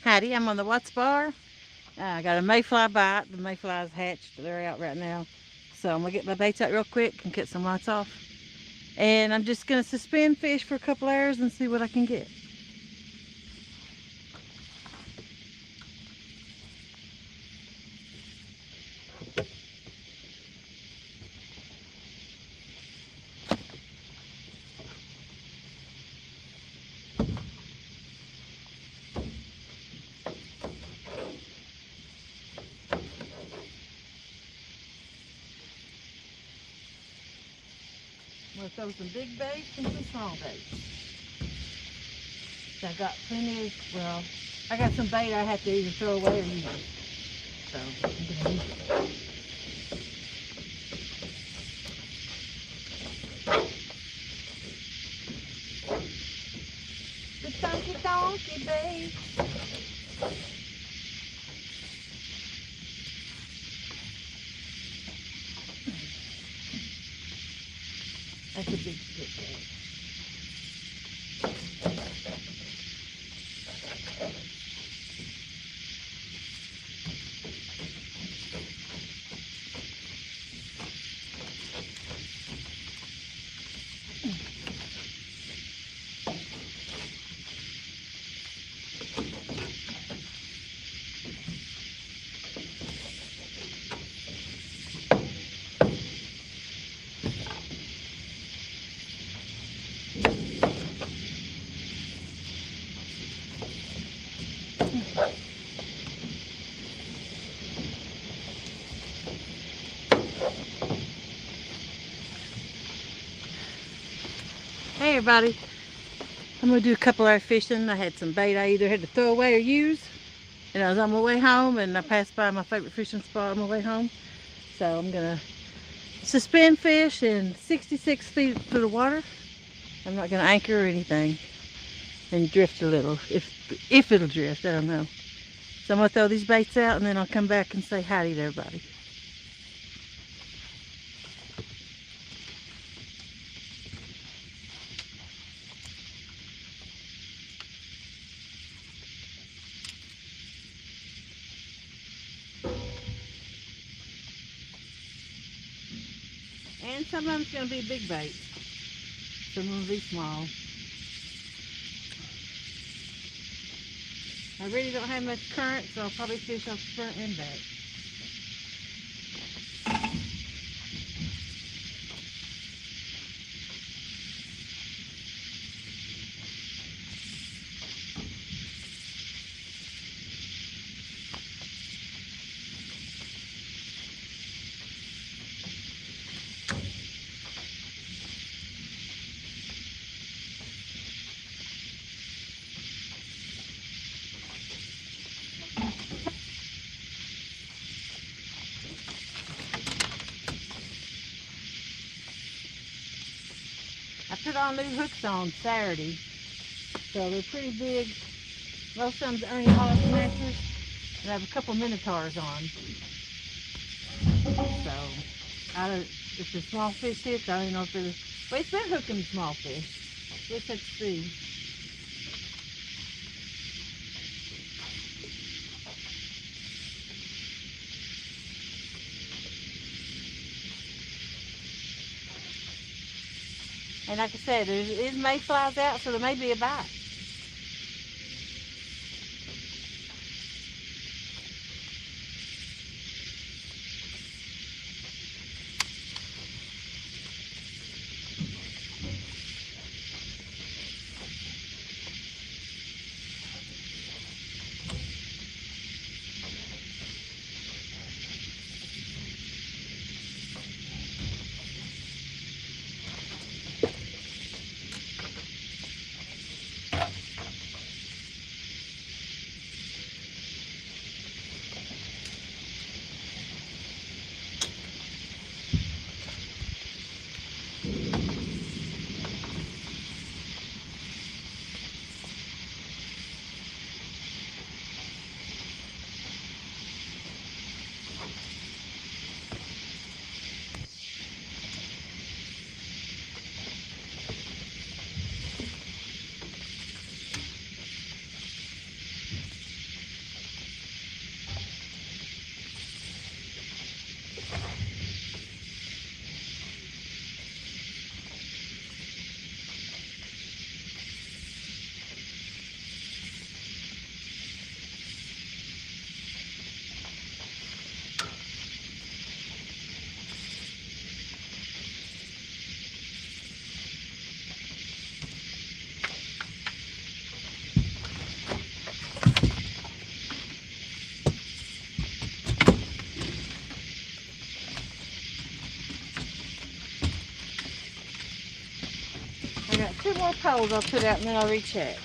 Howdy, I'm on the Watts Bar. I got a mayfly bite. The mayflies hatched. They're out right now. So I'm going to get my baits out real quick and cut some lights off. And I'm just going to suspend fish for a couple hours and see what I can get. I'm going to throw some big baits and some small baits. So I got plenty of, well, I got some bait I have to either throw away or use. So I'm going to use it. The donkey donkey bait. That's a big stick bait. Hey everybody, I'm going to do a couple hour fishing. I had some bait I either had to throw away or use. And I was on my way home and I passed by my favorite fishing spot on my way home. So I'm going to suspend fish in 66 feet through the water. I'm not going to anchor or anything. And drift a little, if it'll drift, I don't know. So I'm going to throw these baits out and then I'll come back and say howdy to everybody. And some of them's going to be big baits. Some of them will be small. I really don't have much current, so I'll probably fish off the front and back. I put all new hooks on Saturday, so they're pretty big. Most of them's Ernie Hall Smashers, and I have a couple Minotaurs on. So, I don't, if the small fish hits, I don't know if it's, well, it's been hooking small fish. Let's have to see. And like I said, there is mayflies out, so there may be a bite. poles I'll put out and then I'll recheck.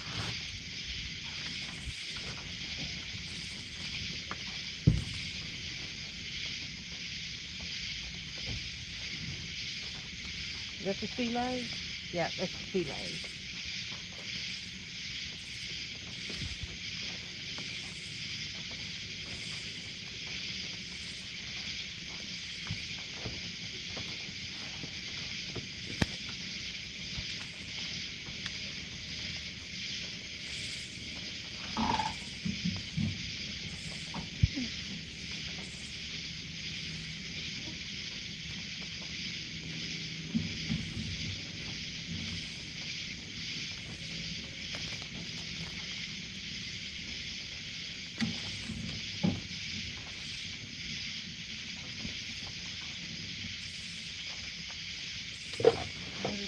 Is that the filets? Yeah, that's the filets.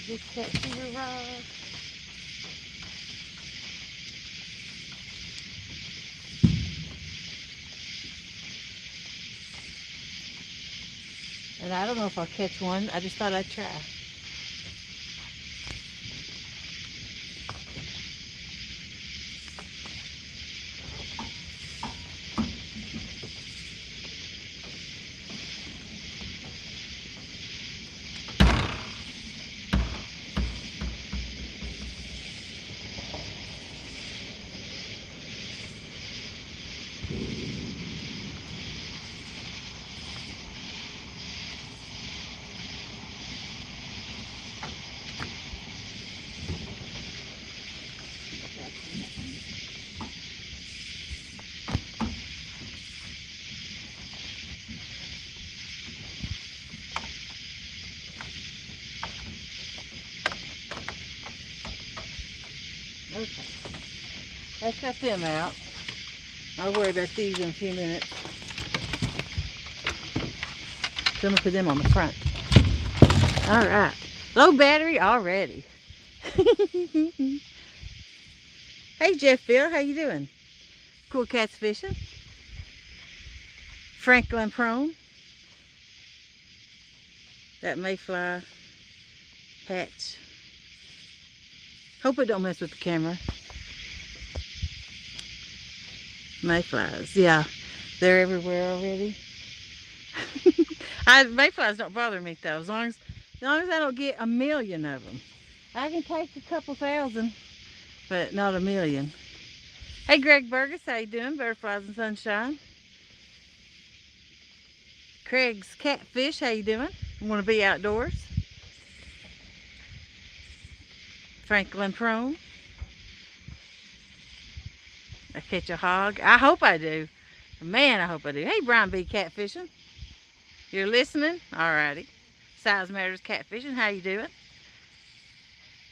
Just cut through the rod. And I don't know if I'll catch one. I just thought I'd try. Okay. Let's cut them out. I'll worry about these in a few minutes. So I'm going to put them on the front. Alright. Low battery already. Hey Jeff Bill, how you doing? Cool Cats Fishing. Franklin Prone. That mayfly hatch. Hope it don't mess with the camera. Mayflies, yeah. They're everywhere already. Mayflies don't bother me though, as long as I don't get a million of them. I can take a couple thousand, but not a million. Hey Greg Burgess, how you doing? Butterflies and Sunshine. Craig's Catfish, how you doing? Want to be outdoors? Franklin Prone. I catch a hog. I hope I do. Man, I hope I do. Hey Brian B. Catfishing. You're listening? Alrighty. Size Matters Catfishing, how you doing?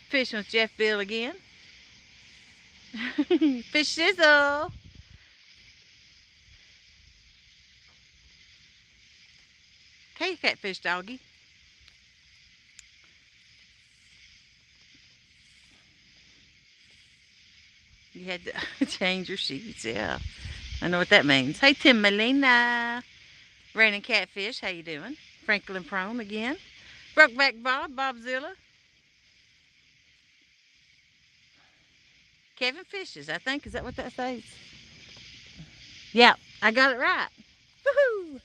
Fishing with Jeff Bill again. Fish sizzle. Hey Catfish doggy. You had to change your sheets, yeah. I know what that means. Hey Tim Melina. Raining Catfish, how you doing? Franklin Prone again. Brokeback Bob, Bobzilla. Kevin Fishes, I think. Is that what that says? Yeah, I got it right. Woohoo!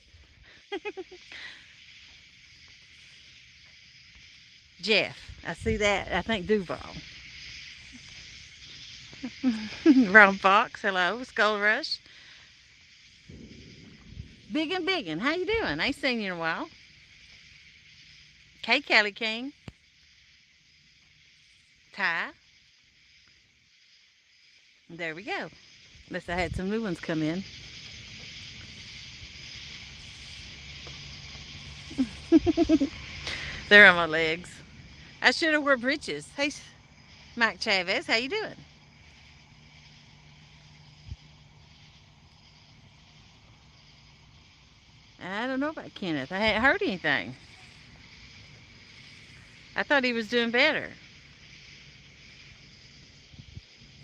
Jeff, I see that. I think Duval. Ron Fox, hello. Skull Rush. Biggin, how you doing? I ain't seen you in a while. K. Kelly King. Ty. There we go. Unless I had some new ones come in. They're on my legs. I should have wore breeches. Hey, Mike Chavez, how you doing? I don't know about Kenneth. I hadn't heard anything. I thought he was doing better.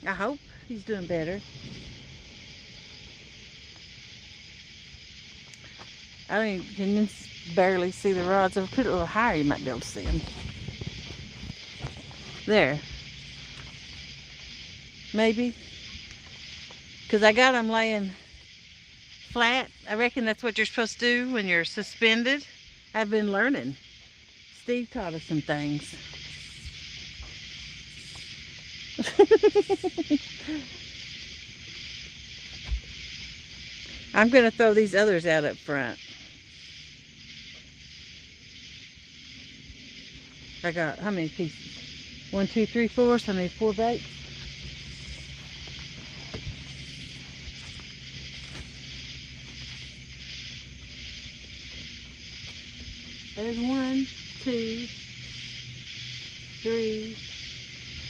I hope he's doing better. I mean, you can barely see the rods. If I put it a little higher, you might be able to see them. There. maybe. Because I got them laying flat. I reckon that's what you're supposed to do when you're suspended. I've been learning. Steve taught us some things. I'm going to throw these others out up front. I got how many pieces? 1, 2, 3, 4. So I need 4 baits. There's 1, 2, 3,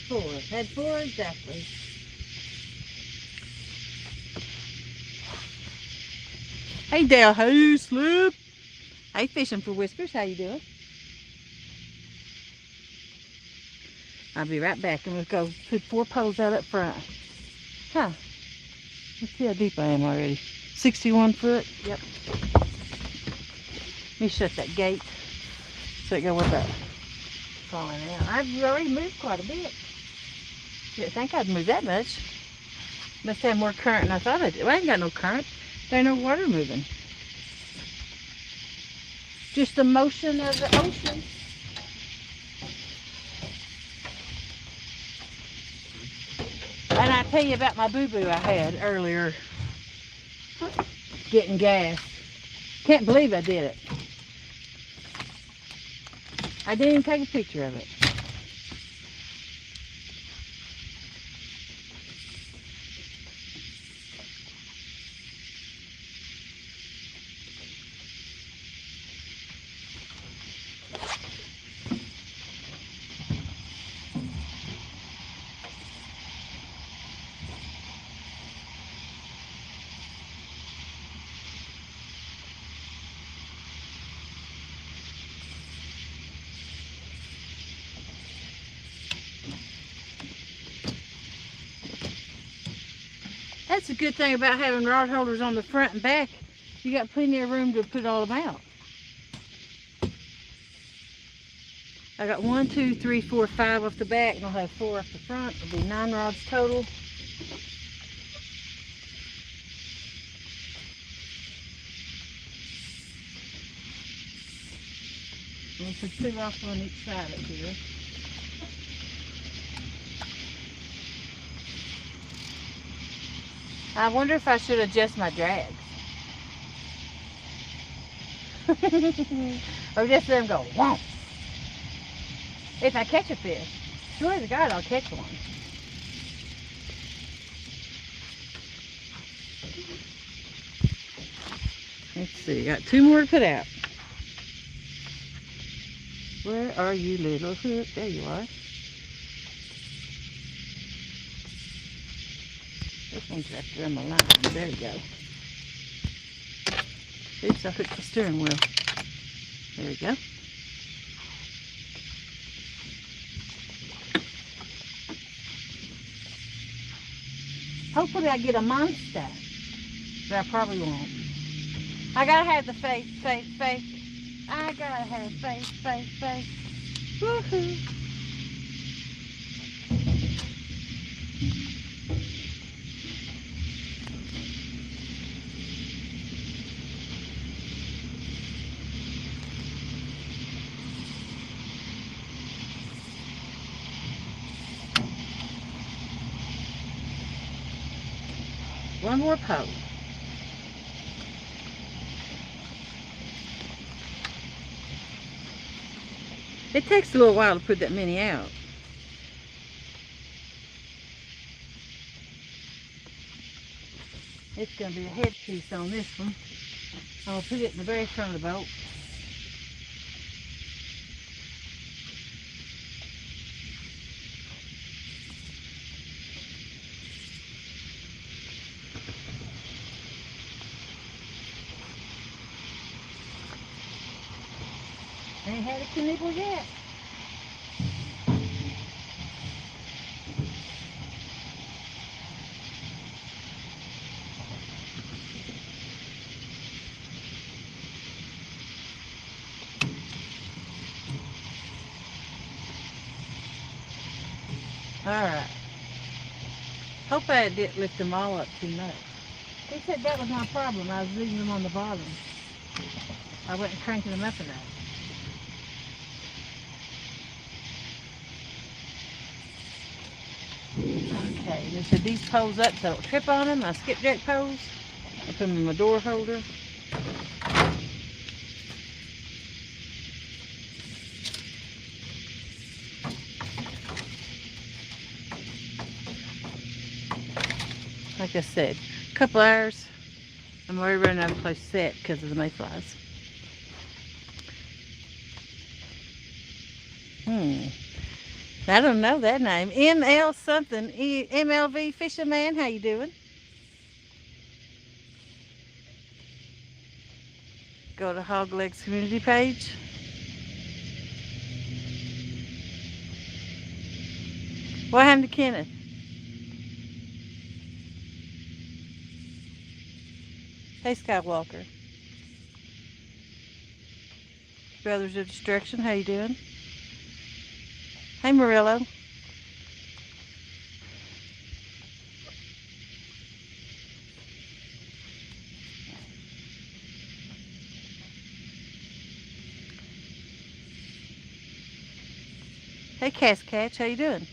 4. Had 4 exactly. Hey Dale, hey Slip. Hey Fishing for Whispers, how you doing? I'll be right back and we'll go put 4 poles out up front. Huh. Let's see how deep I am already. 61 foot. Yep. Let me shut that gate so it go with that falling out. I've already moved quite a bit. Didn't think I'd move that much. Must have more current than I thought I did. Well, I ain't got no current. There ain't no water moving. Just the motion of the ocean. And I tell you about my boo-boo I had earlier. Getting gas. Can't believe I did it. I didn't even take a picture of it. That's a good thing about having rod holders on the front and back. You got plenty of room to put all of them out. I got 1, 2, 3, 4, 5 off the back, and I'll have 4 off the front. It'll be 9 rods total. And we'll put 2 off on each side up here. I wonder if I should adjust my drags. Or just let them go, whomp. If I catch a fish, swear to God, I'll catch one. Let's see, got 2 more to put out. Where are you, little hook? There you are. This one's right there on my line. There we go. Oops, I hooked the steering wheel. There we go. Hopefully I get a monster. But I probably won't. I gotta have the faith, faith, faith. I gotta have faith, faith, faith. Woohoo! One more pole. It takes a little while to put that many out. It's going to be a headpiece on this one. I'll put it in the very front of the boat. Ain't had a nibble yet. All right. Hope I didn't lift them all up too much. He said that was my problem. I was leaving them on the bottom. I wasn't cranking them up enough. Okay, and he said these poles up so I don't trip on them. My skipjack poles. I put them in my door holder. Like I said, a couple hours. I'm already running out of place set because of the mayflies. I don't know that name. ML something. MLV Fishing Man. How you doing? Go to Hog Legs community page. What happened to Kenneth? Hey, Skywalker. Brothers of Destruction. How you doing? Hey, Murillo. Hey, Catch. How you doing?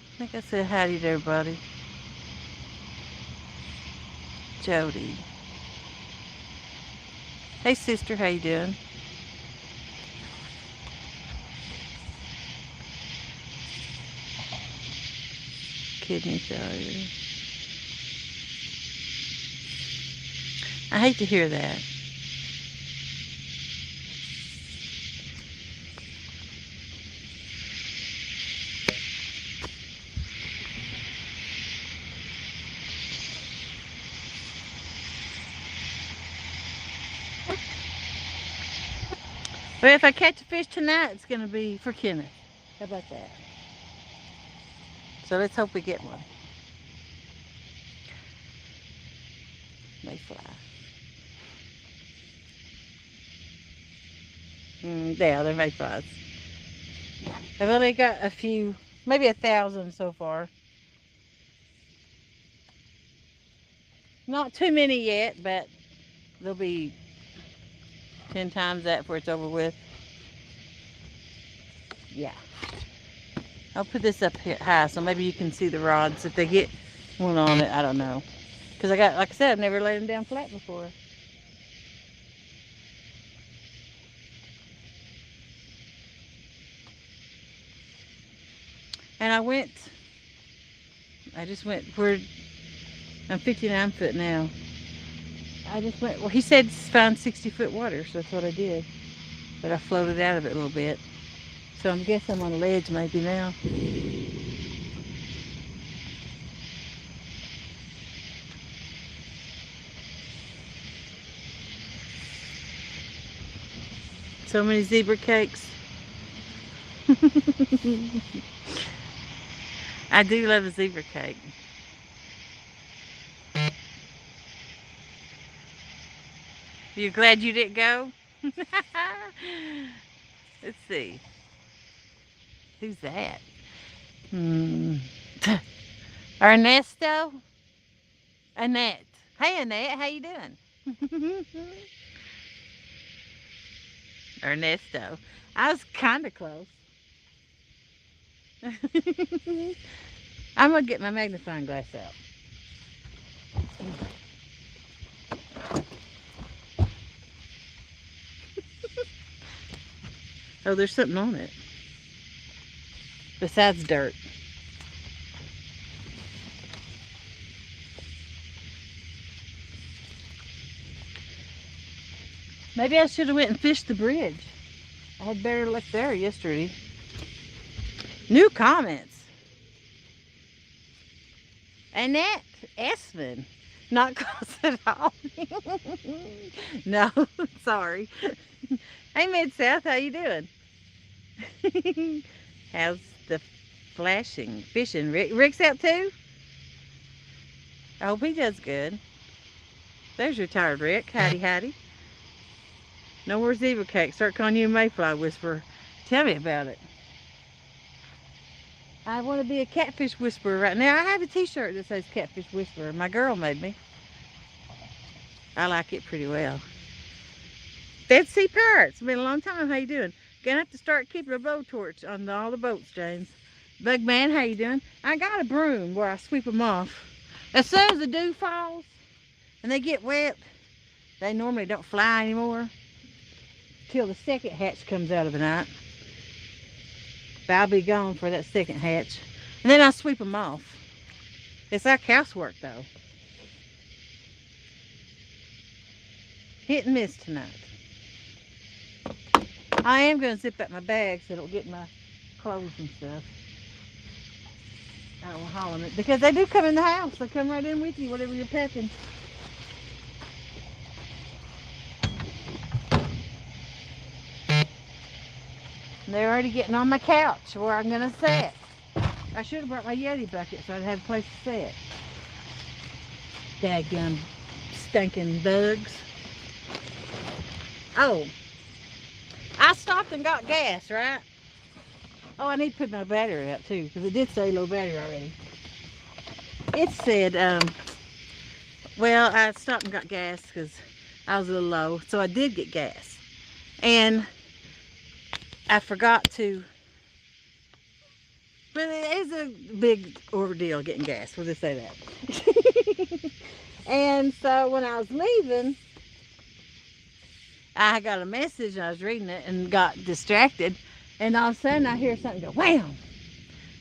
I think I said howdy to everybody. Jody. Hey, sister. How you doing? Kidney failure. I hate to hear that. But if I catch a fish tonight, it's going to be for Kenneth. How about that? So let's hope we get one. Mayfly. Yeah, they're mayflies. I've only got a few, maybe 1,000 so far. Not too many yet, but there'll be 10 times that before it's over with. Yeah. I'll put this up here high so maybe you can see the rods if they get one on it. I don't know. Because like I said, I've never laid them down flat before. And I just went, I'm 59 foot now. I just went, well, he said find 60-foot water, so that's what I did. But I floated out of it a little bit. So I guess I'm on a ledge maybe now. So many zebra cakes. I do love a zebra cake. You're glad you didn't go? Let's see. Who's that? Ernesto? Annette. Hey, Annette. How you doing? Ernesto. I was kind of close. I'm going to get my magnifying glass out. Oh, there's something on it. Besides dirt. Maybe I should have went and fished the bridge. I had better luck there yesterday. New comments. Annette Esman. Not close at all. No, sorry. Hey, Mid-South, how you doing? How's the fishing? Rick's out too? I hope he does good. There's retired Rick. Howdy, howdy. No more zebra cake. Start calling you Mayfly Whisperer. Tell me about it. I want to be a catfish whisperer right now. I have a t-shirt that says Catfish Whisperer. My girl made me. I like it pretty well. Dead Sea Pirates. It's been a long time. How you doing? Gonna have to start keeping a blowtorch on all the boats, James. Bugman, how you doing? I got a broom where I sweep them off. As soon as the dew falls and they get wet, they normally don't fly anymore till the second hatch comes out of the night. But I'll be gone for that second hatch. And then I sweep them off. It's like housework though. Hit and miss tonight. I am going to zip up my bag so it'll get my clothes and stuff. I don't want to haul them because they do come in the house. They come right in with you, whatever you're packing. And they're already getting on my couch where I'm going to sit. I should have brought my Yeti bucket so I'd have a place to sit. Daggum stinking bugs. Oh, I stopped and got gas, right? Oh, I need to put my battery out too, because it did say low battery already. It said, well, I stopped and got gas because I was a little low, so I did get gas. And I forgot to, but it is a big ordeal getting gas, we'll just say that. And so when I was leaving, I got a message and I was reading it and got distracted. And all of a sudden I hear something go wham.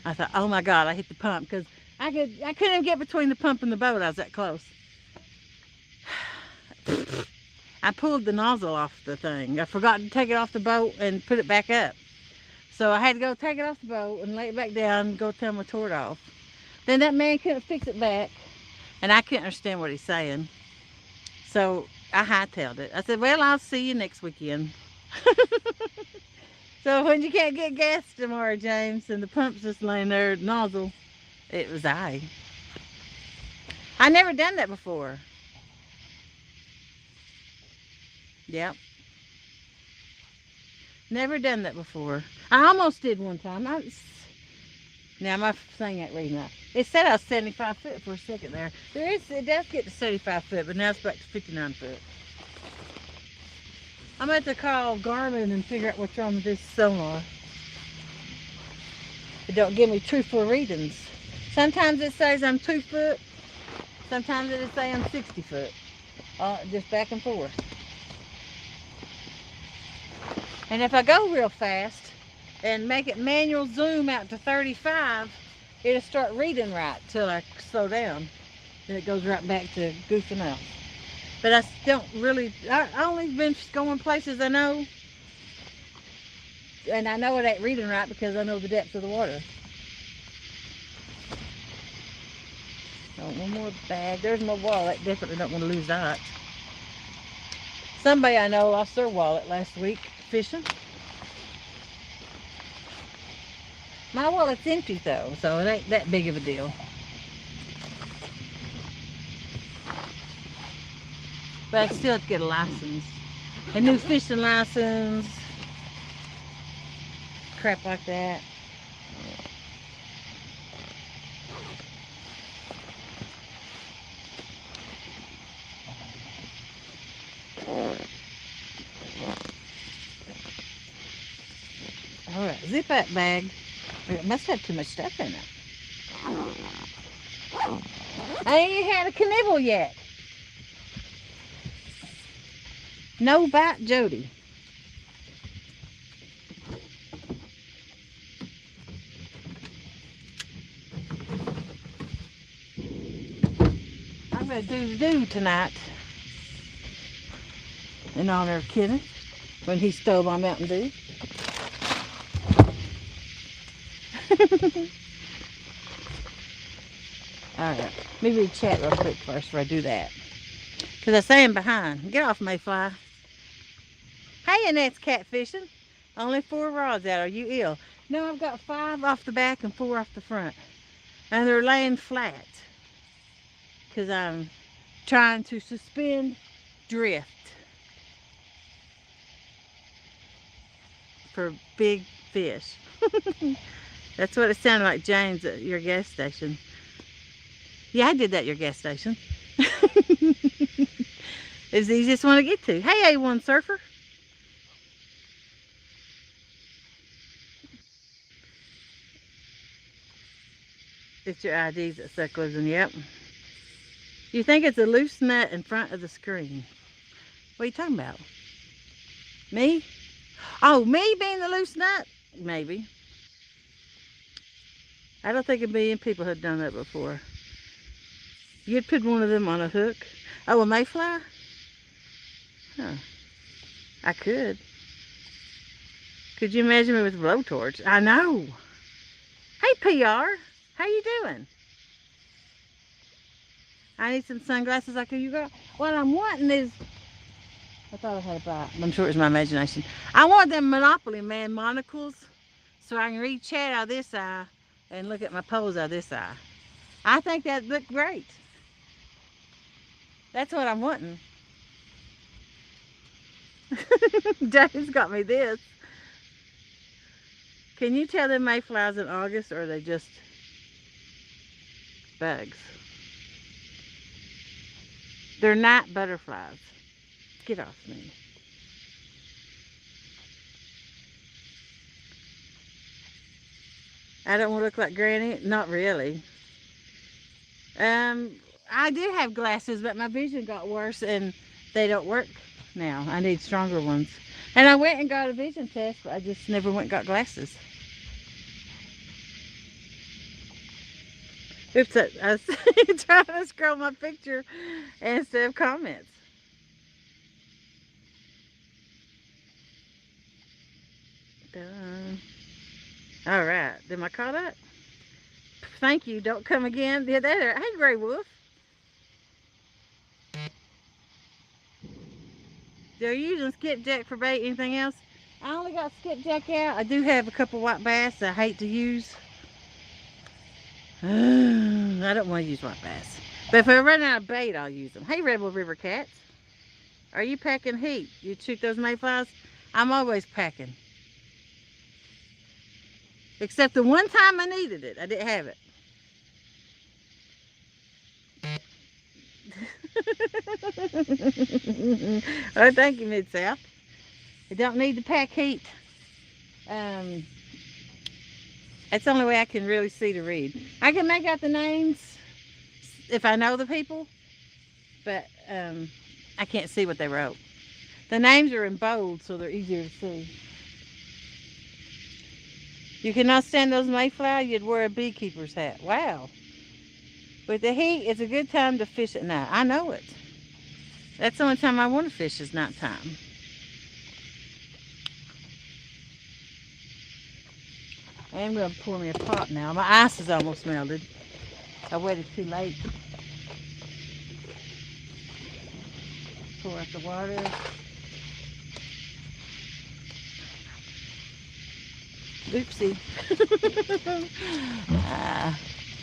I thought, oh my God, I hit the pump because I couldn't even get between the pump and the boat. I was that close. I pulled the nozzle off the thing. I forgot to take it off the boat and put it back up. So I had to go take it off the boat and lay it back down and go turn my torch off. Then that man couldn't fix it back and I couldn't understand what he's saying. So I hightailed it. I said, well, I'll see you next weekend. So when you can't get gas tomorrow, James, and the pump's just laying there, nozzle, it was I never done that before. Yep. Never done that before. I almost did one time. Now my thing ain't reading up. It said I was 75 foot for a second there. It does get to 75 foot, but now it's back to 59 foot. I'm going to have to call Garmin and figure out what's wrong with this sonar. It don't give me truthful readings. Sometimes it says I'm 2 foot. Sometimes it says I'm 60 foot. Just back and forth. And if I go real fast and make it manual zoom out to 35, it'll start reading right till I slow down. Then it goes right back to goofing out. But I don't really, I only been going places I know. And I know it ain't reading right because I know the depth of the water. Oh, one more bag. There's my wallet. Definitely don't want to lose that. Somebody I know lost their wallet last week fishing. My wallet's empty though, so it ain't that big of a deal. But I still have to get a license. A new fishing license. Crap like that. Alright, zip that bag. It must have too much stuff in it. I ain't had a kibble yet. No bite Jody. I'm going to do tonight in honor of Kenneth when he stole my Mountain Dew. Alright, let me read chat real quick first before I do that. Because I say I'm behind. Get off, Mayfly. Hey, Annette's catfishing. Only 4 rods out. Are you ill? No, I've got 5 off the back and 4 off the front. And they're laying flat. Because I'm trying to suspend drift. for big fish. That's what it sounded like, James, at your gas station. Yeah, I did that at your gas station. It's the easiest one to get to. Hey, A1 Surfer. It's your IDs that suck lives in. Yep. You think it's a loose nut in front of the screen. What are you talking about? Me? Oh, me being the loose nut? Maybe. I don't think a million people have done that before. You'd put one of them on a hook. Oh, a mayfly? Huh. I could. Could you imagine me with a blowtorch? I know. Hey, PR. How you doing? I need some sunglasses like you got. What I'm wanting is, I thought I had a buy. I'm sure it was my imagination. I want them Monopoly Man monocles so I can read chat out of this eye and look at my pose out of this eye. I think that looked great. That's what I'm wanting. James got me this. Can you tell them mayflies in August, or are they just bugs? They're not butterflies. Get off me. I don't want to look like Granny. Not really. Um, I do have glasses, but my vision got worse and they don't work now. I need stronger ones. And I went and got a vision test, but I just never went and got glasses. Oops, I was trying to scroll my picture instead of comments. Done. All right, am I caught up? Thank you. Don't come again. Yeah, there. Hey, Gray Wolf. Are you using skipjack for bait? Anything else? I only got skipjack out. I do have a couple white bass I hate to use. I don't want to use white bass. But if I run out of bait, I'll use them. Hey, Red Wolf River Cats. Are you packing heat? You shoot those mayflies? I'm always packing. Except the one time I needed it. I didn't have it. Oh, thank you, Mid-South. I don't need to pack heat. That's the only way I can really see to read. I can make out the names if I know the people, but I can't see what they wrote. The names are in bold, so they're easier to see. You cannot stand those mayfly, you'd wear a beekeeper's hat. Wow. With the heat, it's a good time to fish at night. I know it. That's the only time I want to fish is nighttime. I am going to pour me a pot now. My ice is almost melted. I waited too late. Pour out the water. Oopsie.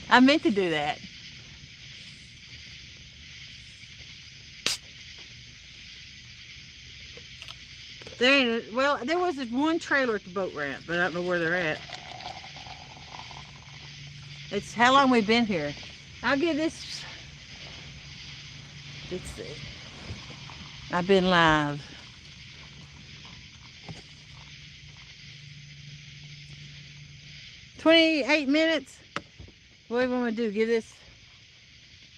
I meant to do that. There ain't well, there was this one trailer at the boat ramp, but I don't know where they're at. It's how long we've been here. I'll give this. Let's see. I've been live. 28 minutes. What do we want to do?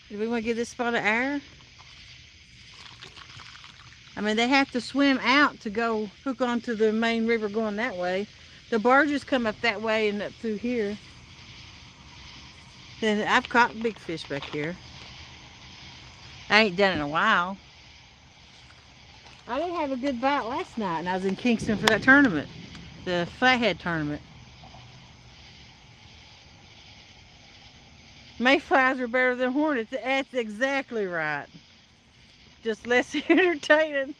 Do we want to give this spot an hour? I mean, they have to swim out to go hook onto the main river going that way. The barges come up that way and up through here. Then I've caught big fish back here. I ain't done it in a while. I didn't have a good bite last night, and I was in Kingston for that tournament, the Flathead tournament. Mayflies are better than hornets. That's exactly right. Just less entertaining.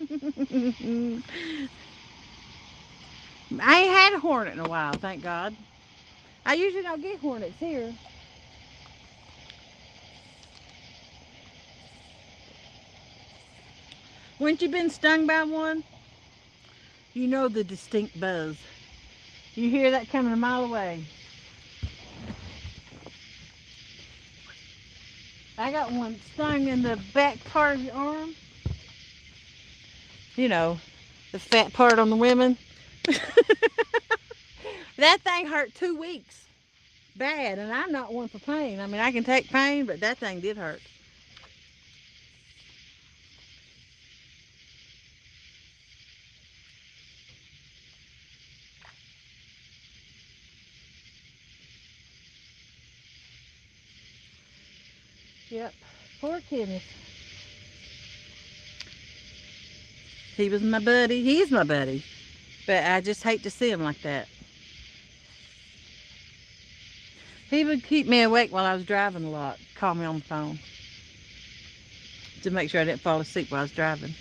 I ain't had a hornet in a while, thank God. I usually don't get hornets here. Once you've been stung by one, you know the distinct buzz. You hear that coming a mile away. I got one stung in the back part of the arm. You know, the fat part on the women. That thing hurt 2 weeks. Bad, and I'm not one for pain. I mean, I can take pain, but that thing did hurt. Yep. Poor Kenneth. He was my buddy. He's my buddy. But I just hate to see him like that. He would keep me awake while I was driving a lot. Call me on the phone. To make sure I didn't fall asleep while I was driving.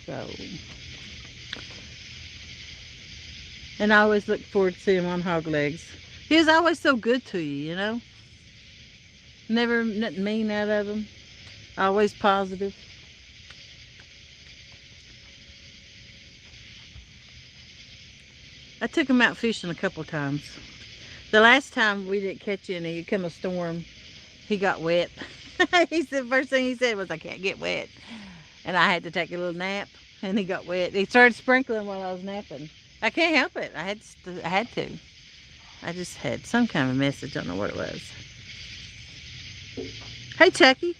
So. And I always look forward to seeing him on Hog Legs. He was always so good to you, you know? Never nothing mean out of him. Always positive. I took him out fishing a couple times. The last time we didn't catch any, it come a storm. He got wet. He said, first thing he said was, I can't get wet. And I had to take a little nap, and he got wet. He started sprinkling while I was napping. I can't help it. I had to. I just had some kind of message. I don't know what it was. Hey, Chucky.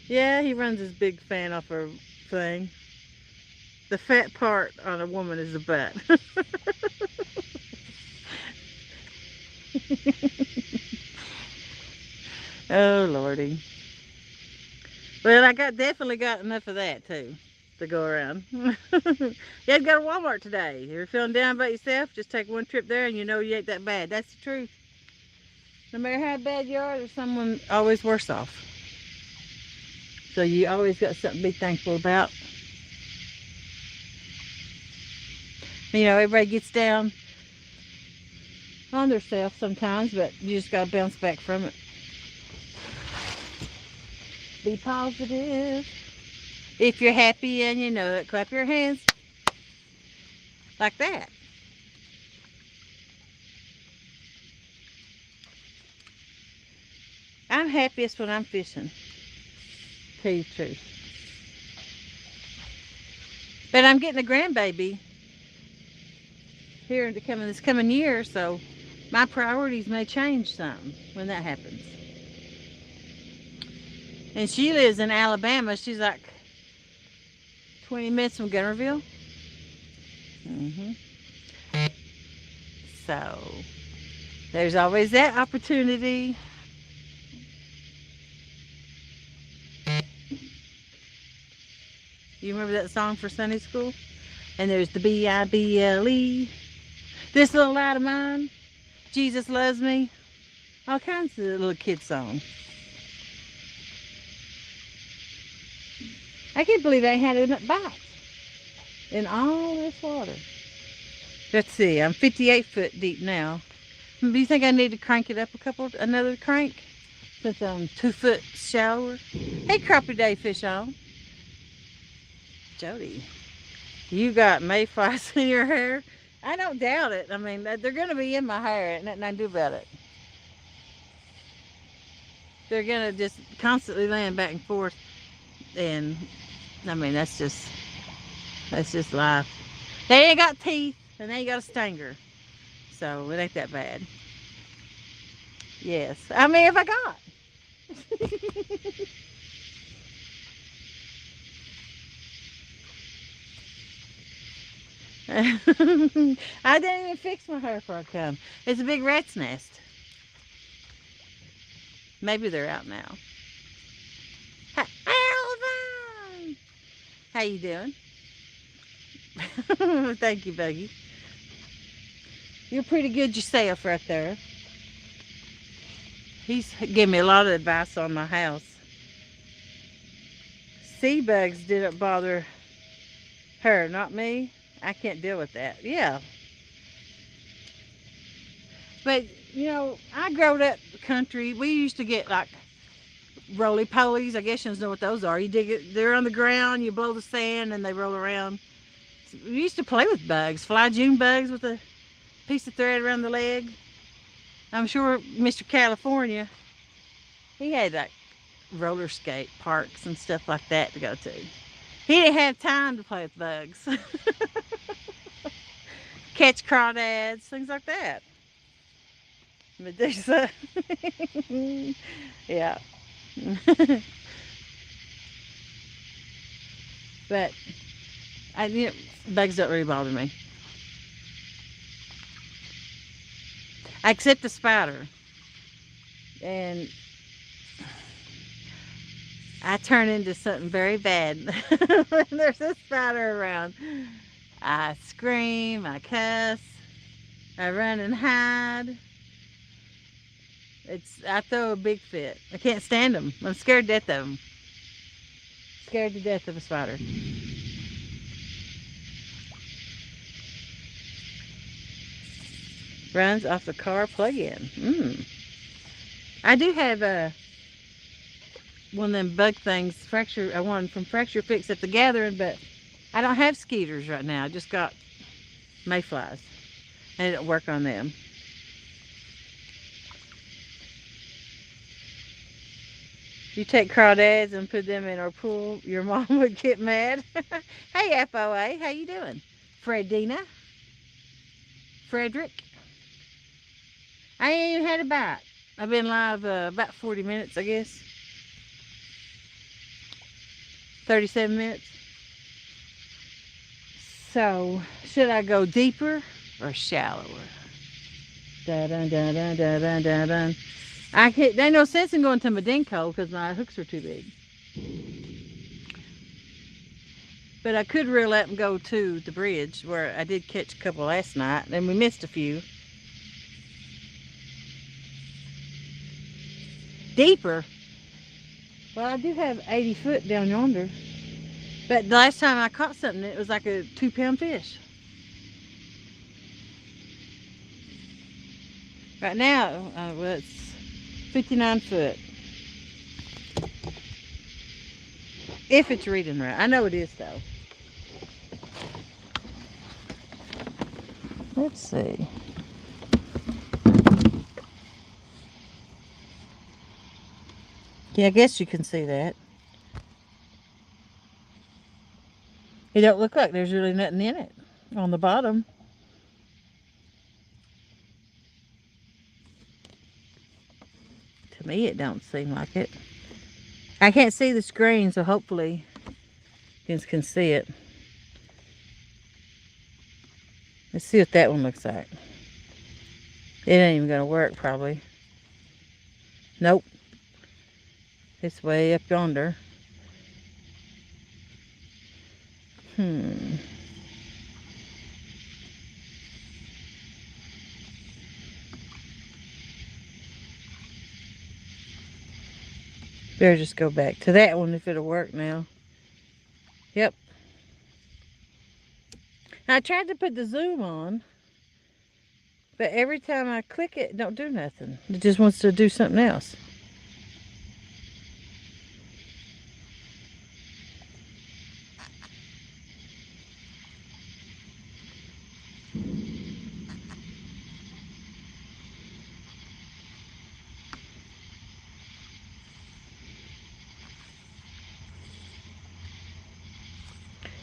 Yeah, he runs his big fan off her thing. The fat part on a woman is the butt. Oh, Lordy. Well, I definitely got enough of that, too, to go around. You had to go to Walmart today. If you're feeling down by yourself, just take one trip there and you know you ain't that bad. That's the truth. No matter how bad you are, there's someone always worse off. So you always got something to be thankful about. You know, everybody gets down on themselves sometimes, but you just got to bounce back from it. Be positive. If you're happy and you know it, clap your hands. Like that. I'm happiest when I'm fishing. Tell you the truth. But I'm getting a grandbaby here this coming year, so my priorities may change some when that happens. And she lives in Alabama. She's like 20 minutes from Gunnerville. So there's always that opportunity. You remember that song for Sunday school? And there's the Bible. This little light of mine. Jesus loves me. All kinds of little kid songs. I can't believe they had enough bites in all this water. Let's see, I'm 58 foot deep now. Do you think I need to crank it up another crank? Since I'm 2 foot shallower. Hey, Crappie Day fish on. Jody, you got mayflies in your hair? I don't doubt it. I mean, they're going to be in my hair. Ain't nothing I can do about it. They're going to just constantly land back and forth. And, I mean, that's just life. They ain't got teeth, and they ain't got a stinger. So, it ain't that bad. Yes. I mean, if I got. I didn't even fix my hair before I come. It's a big rat's nest. Maybe they're out now. Alvin! How you doing? Thank you, Buggy. You're pretty good yourself right there. He's giving me a lot of advice on my house. Sea bugs didn't bother her, not me. I can't deal with that. Yeah. But, you know, I growed up country. We used to get like roly-polies. I guess you know what those are. You dig it, they're on the ground, you blow the sand, and they roll around. We used to play with bugs, fly June bugs with a piece of thread around the leg. I'm sure Mr. California, he had like roller skate parks and stuff like that to go to. He didn't have time to play with bugs. Catch crawdads, things like that. Medusa. Yeah. But bugs don't really bother me. Except the spider. And I turn into something very bad when there's a spider around. I scream, I cuss, I run and hide. I throw a big fit. I can't stand them. I'm scared to death of them. Scared to death of a spider. Runs off the car plug-in. I do have one of them bug things, I won from Fracture Fix at the gathering, but I don't have skeeters right now. I just got mayflies. I didn't work on them. If you take crawdads and put them in our pool, your mom would get mad. Hey, FOA, how you doing? Fredina? Frederick? I ain't even had a bite. I've been live about 40 minutes, I guess. 37 minutes. So, should I go deeper or shallower? Da dun dun dun dun dun dun dun. There ain't no sense in going to Medinco because my hooks are too big. But I could reel up and go to the bridge where I did catch a couple last night, and we missed a few. Deeper? Well, I do have 80 foot down yonder. But the last time I caught something, it was like a 2-pound fish. Right now, well, it's 59 foot. If it's reading right. I know it is, though. Let's see. Yeah, I guess you can see that. It don't look like there's really nothing in it on the bottom. To me, it don't seem like it. I can't see the screen, so hopefully you can see it. Let's see what that one looks like. It ain't even gonna work, probably. Nope. It's way up yonder. Better just go back to that one if it'll work now. Yep. I tried to put the zoom on, but every time I click it, it don't do nothing. It just wants to do something else.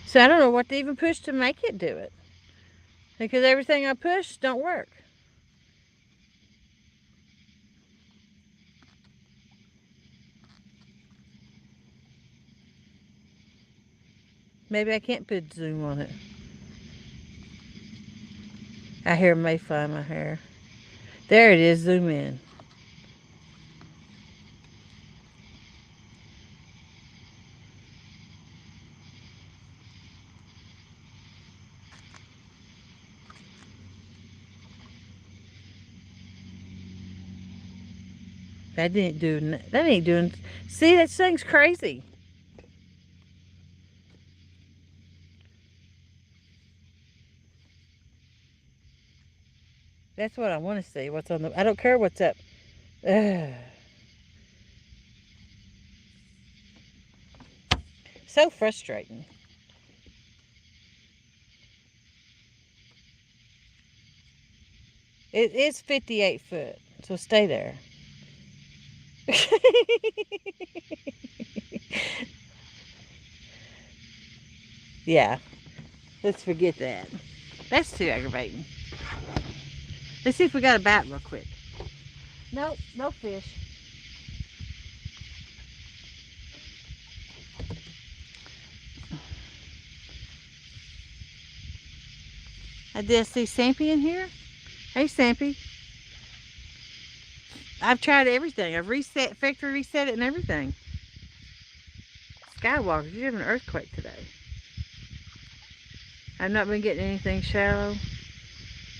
So I don't know what to even push to make it do it. Because everything I push don't work. Maybe I can't put zoom on it. I hear mayfly in my hair. There it is, zoom in. That ain't doing, see, that thing's crazy. That's what I want to see, what's on I don't care what's up. Ugh. So frustrating. It is 58 foot, so stay there. Yeah, let's forget that. That's too aggravating. Let's see if we got a bat real quick. Nope, no fish. I did see Sampy in here. Hey, Sampy. I've tried everything. I've reset, factory reset it and everything. Skywalker, you're having an earthquake today. I've not been getting anything shallow.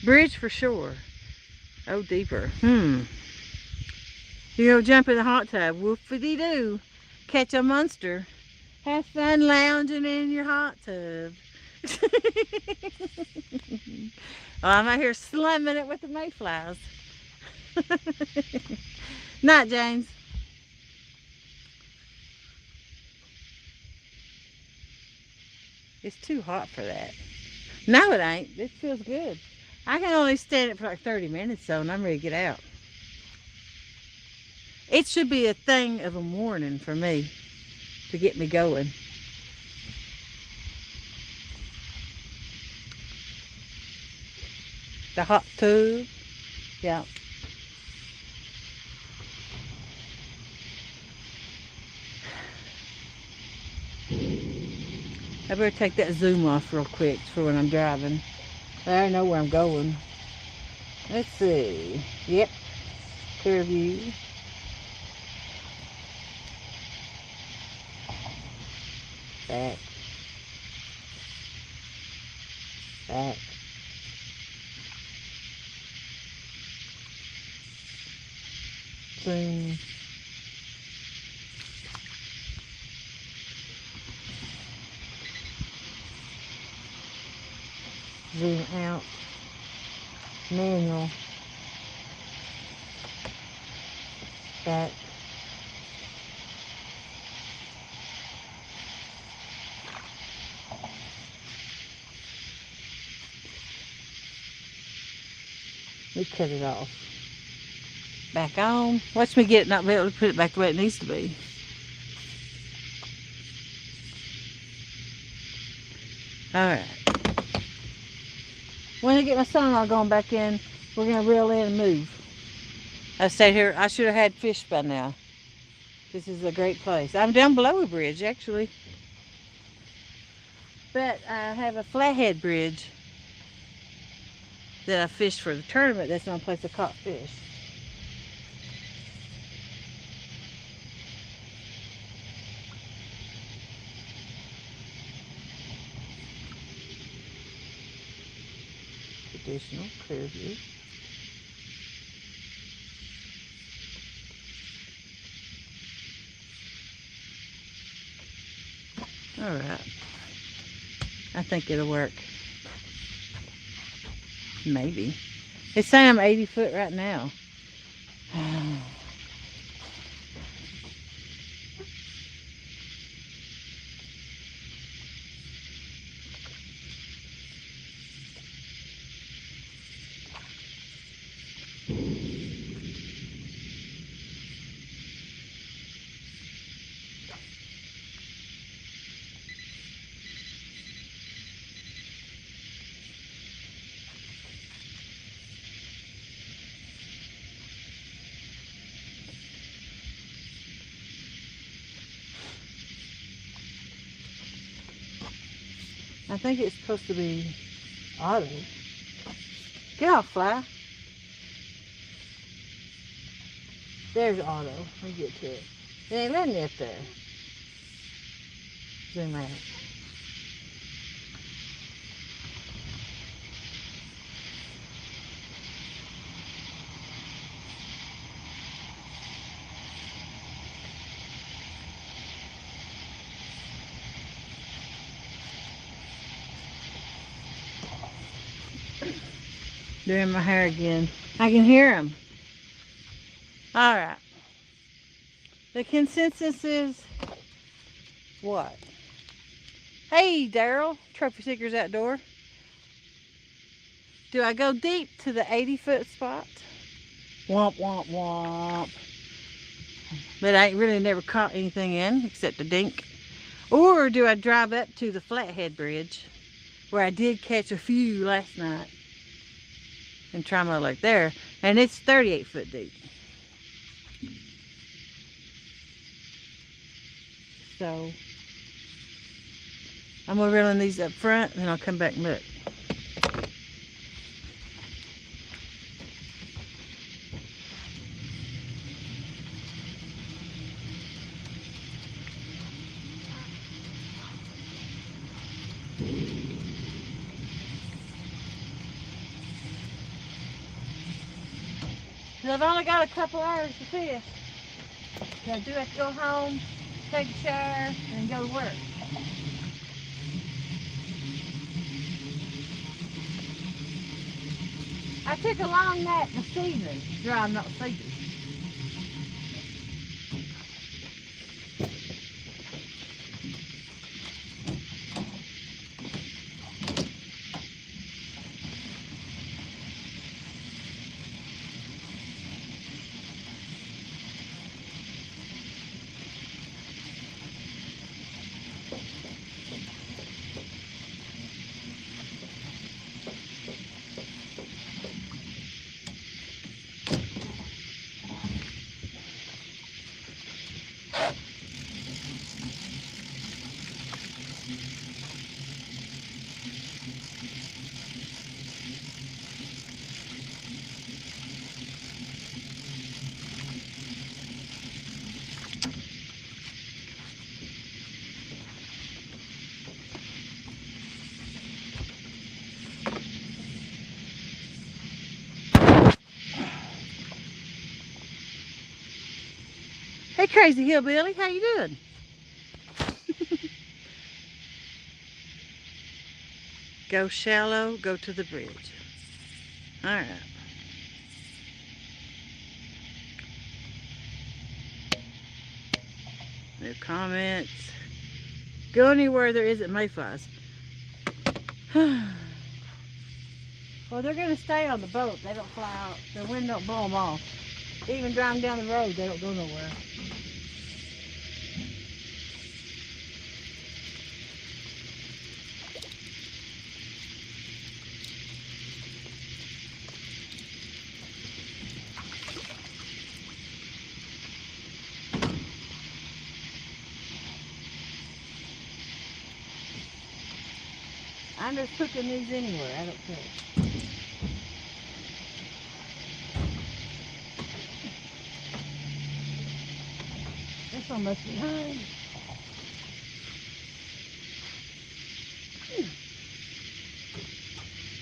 Bridge for sure. Oh, deeper. You go jump in the hot tub. Whoopity-doo. Catch a monster. Have fun lounging in your hot tub. Well, I'm out here slumming it with the mayflies. Night, James. It's too hot for that. No, it ain't. It feels good. I can only stand it for like 30 minutes, though, and I'm ready to get out. It should be a thing of a morning for me to get me going. The hot tub. Yeah. I better take that zoom off real quick for when I'm driving. I know where I'm going. Let's see. Yep. Clear view. Back. Back. Zoom. Zoom out. Manual. Back. We cut it off. Back on. Watch me get it, not be able to put it back the way it needs to be. Alright. When I get my son-in-law going back in, we're going to reel in and move. I stayed here. I should have had fish by now. This is a great place. I'm down below a bridge, actually. But I have a flathead bridge that I fished for the tournament. That's the only place I caught fish. Traditional clear view. Alright. I think it'll work. Maybe. It's saying I'm 80 foot right now. I think it's supposed to be auto. Get off, fly. There's auto. Let me get to it. It ain't letting me up there. Zoom out. They're in my hair again. I can hear them. All right. The consensus is what? Hey, Daryl, Trophy Seekers Outdoor. Do I go deep to the 80-foot spot? Womp, womp, womp. But I ain't really never caught anything in except a dink. Or do I drive up to the Flathead Bridge, where I did catch a few last night, and try my luck there? And it's 38 foot deep. So I'm gonna reel in these up front, and then I'll come back and look. So I've only got a couple hours to fish. So I do have to go home, take a shower, and go to work. I took a long nap this evening, dry I'm not sleeping. Hey, Crazy Hillbilly, how you doing? Go shallow, go to the bridge. All right. No comments. Go anywhere there isn't mayflies. Well, they're going to stay on the boat. They don't fly out. The wind don't blow them off. Even driving down the road, they don't go nowhere. I'm just cooking these anywhere. I don't care. This one must be home.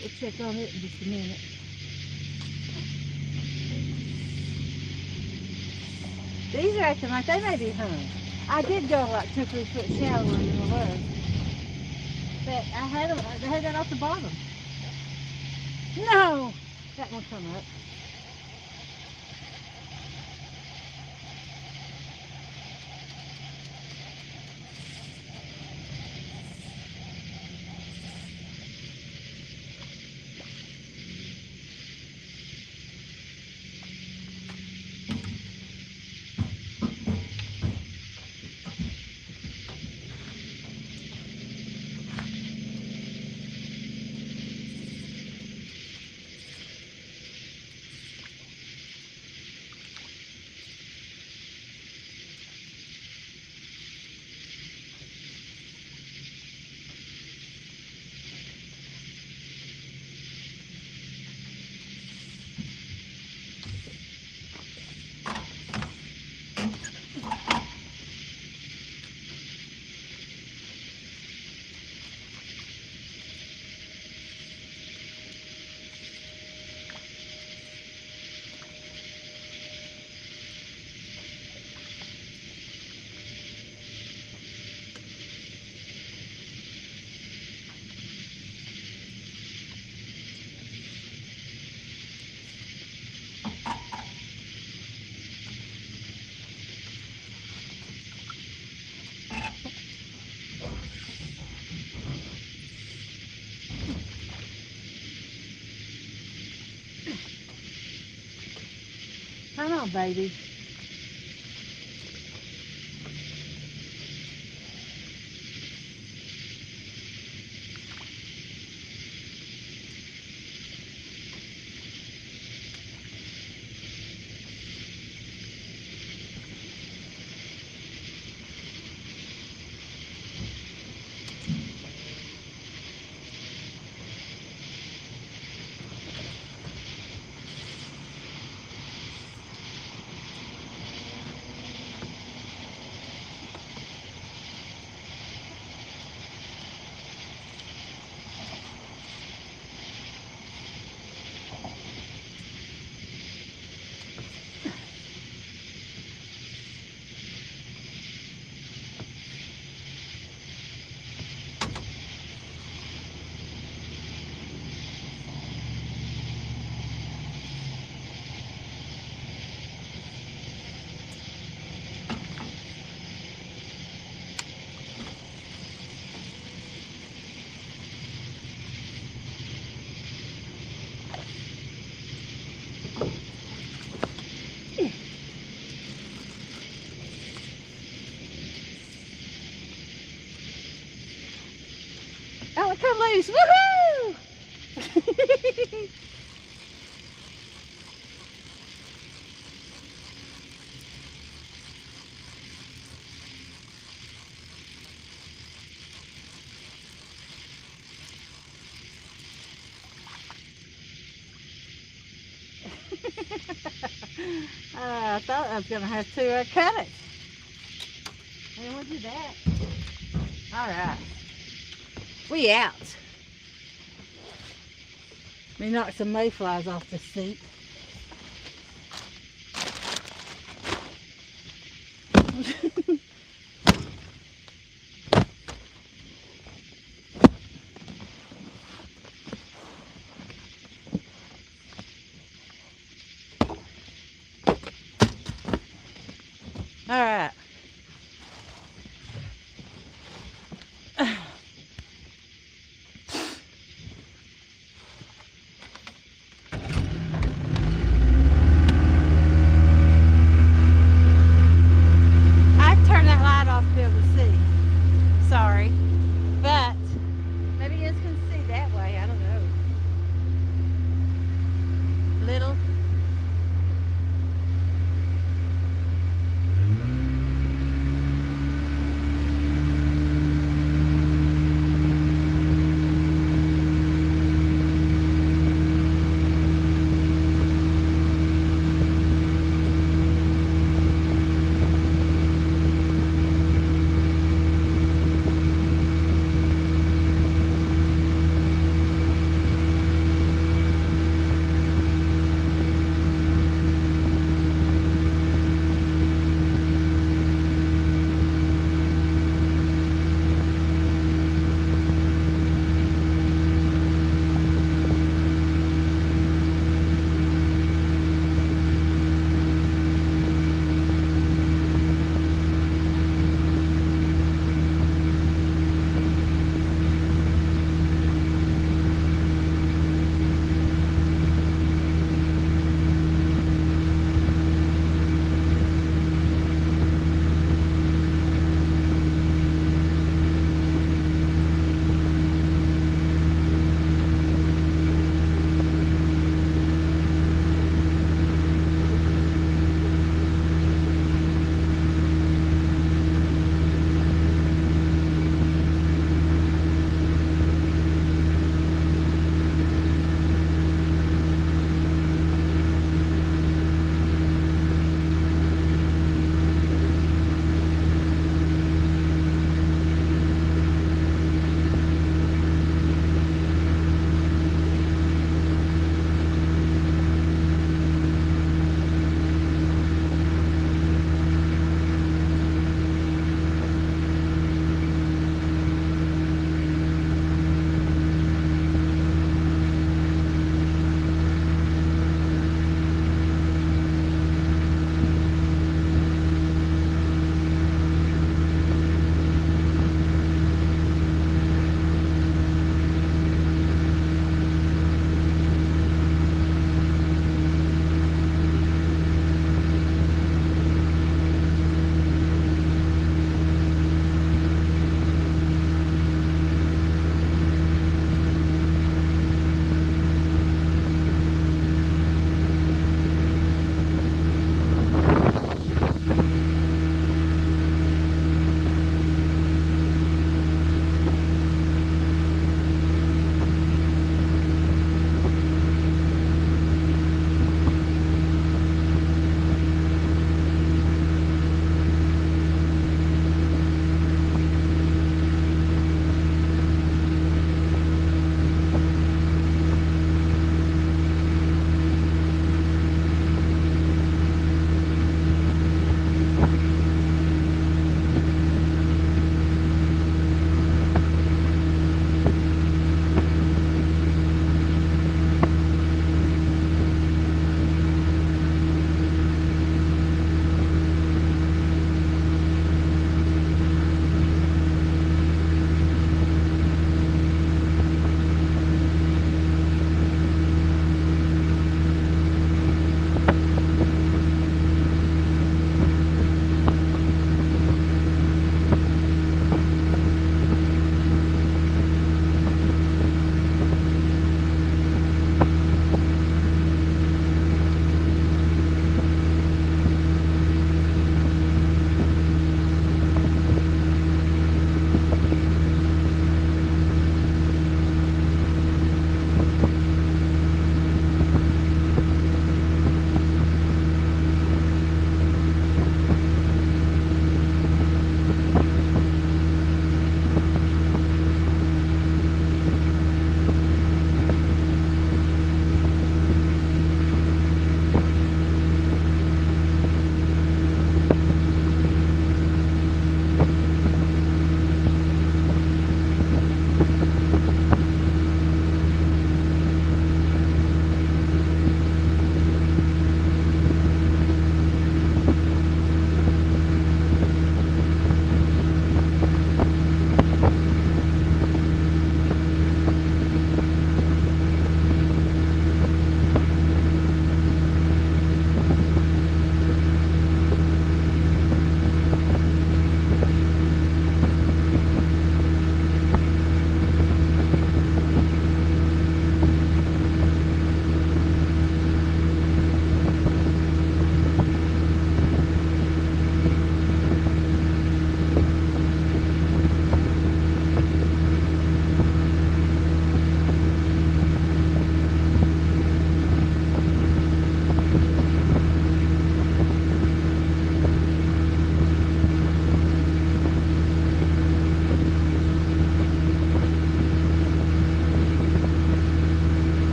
We'll check on it in just a minute. These are acting like they may be hung. I did go like 2 or 3 foot shallower than I was. But I had that off the bottom. No! That won't come up. on, baby. Oh, come loose. Woohoo! I thought I was going to have to cut it. And we'll do that. All right. We out. Let me knock some mayflies off the seat. All right. Sorry, but maybe you guys can see that way. I don't know. Little.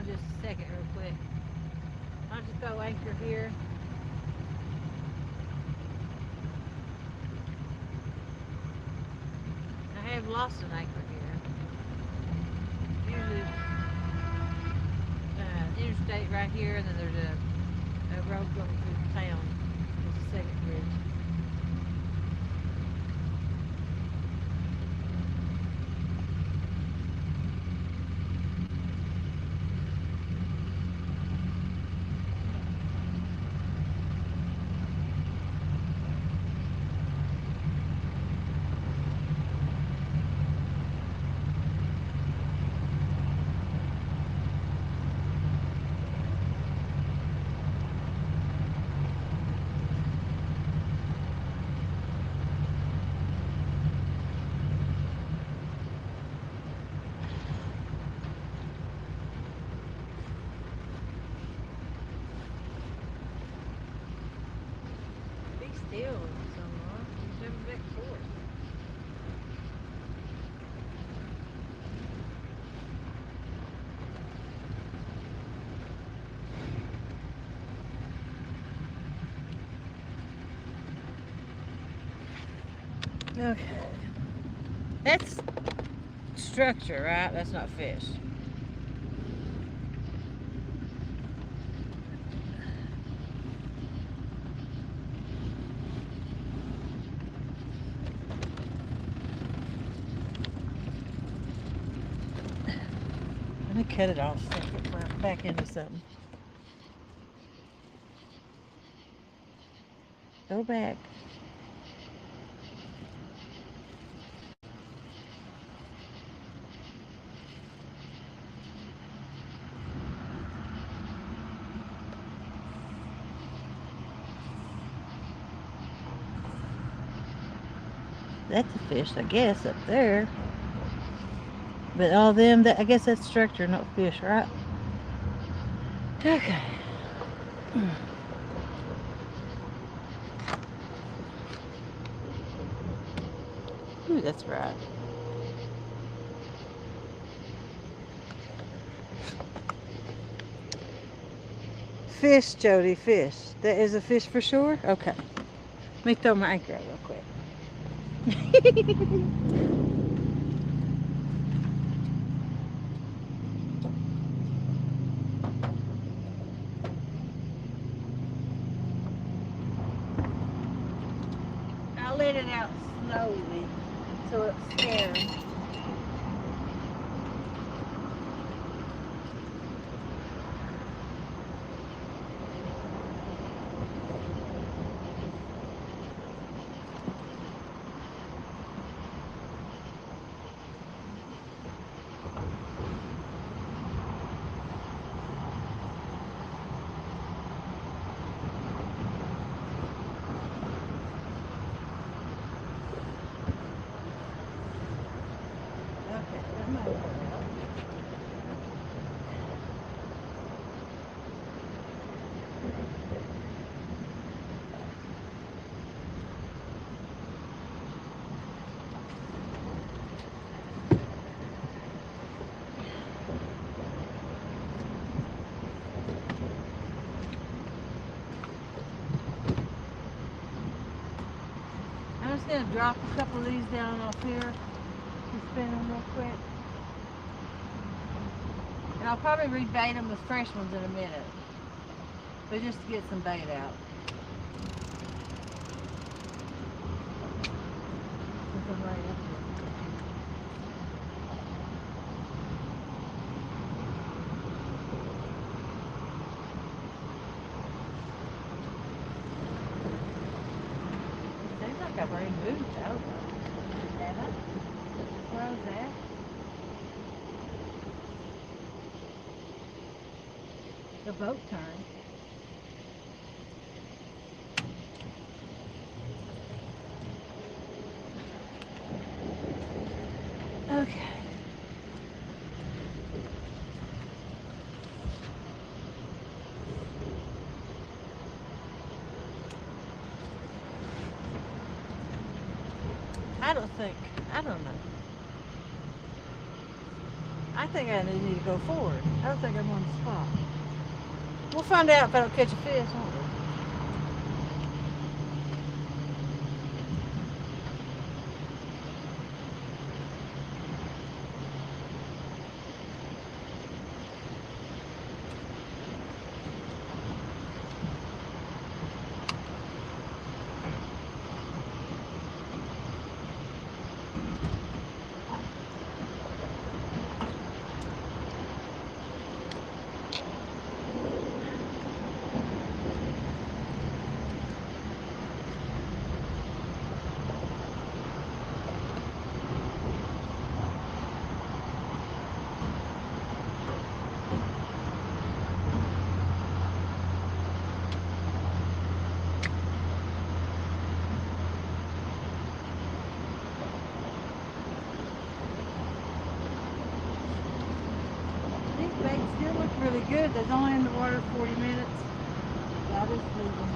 down just a second real quick. I'll just throw anchor here. I have lost an anchor here. Usually interstate right here, and then there's a road going through town. There's a second bridge. Be still, someone. He's never back forth. Okay. That's structure, right? That's not fish. Let me cut it off so I can get back into something. Go back. That's a fish, I guess, up there. But all them, I guess that's structure, not fish, right? Okay. Ooh, that's right. Fish, Jody, fish. That is a fish for sure? Okay. Let me throw my anchor out real quick. I let it out slowly so it's scared. I'm just going to drop a couple of these down off here and spin them real quick. And I'll probably rebait them with fresh ones in a minute. But just to get some bait out. Put them right up here. Seems like I've already moved over. Have I? Where was that? The boat turned. Okay. I don't know. I think I need to go forward. I don't think I'm on the spot. We'll find out if I don't catch a fish, won't we? These baits still look really good. They're only in the water 40 minutes. I'll just leave them.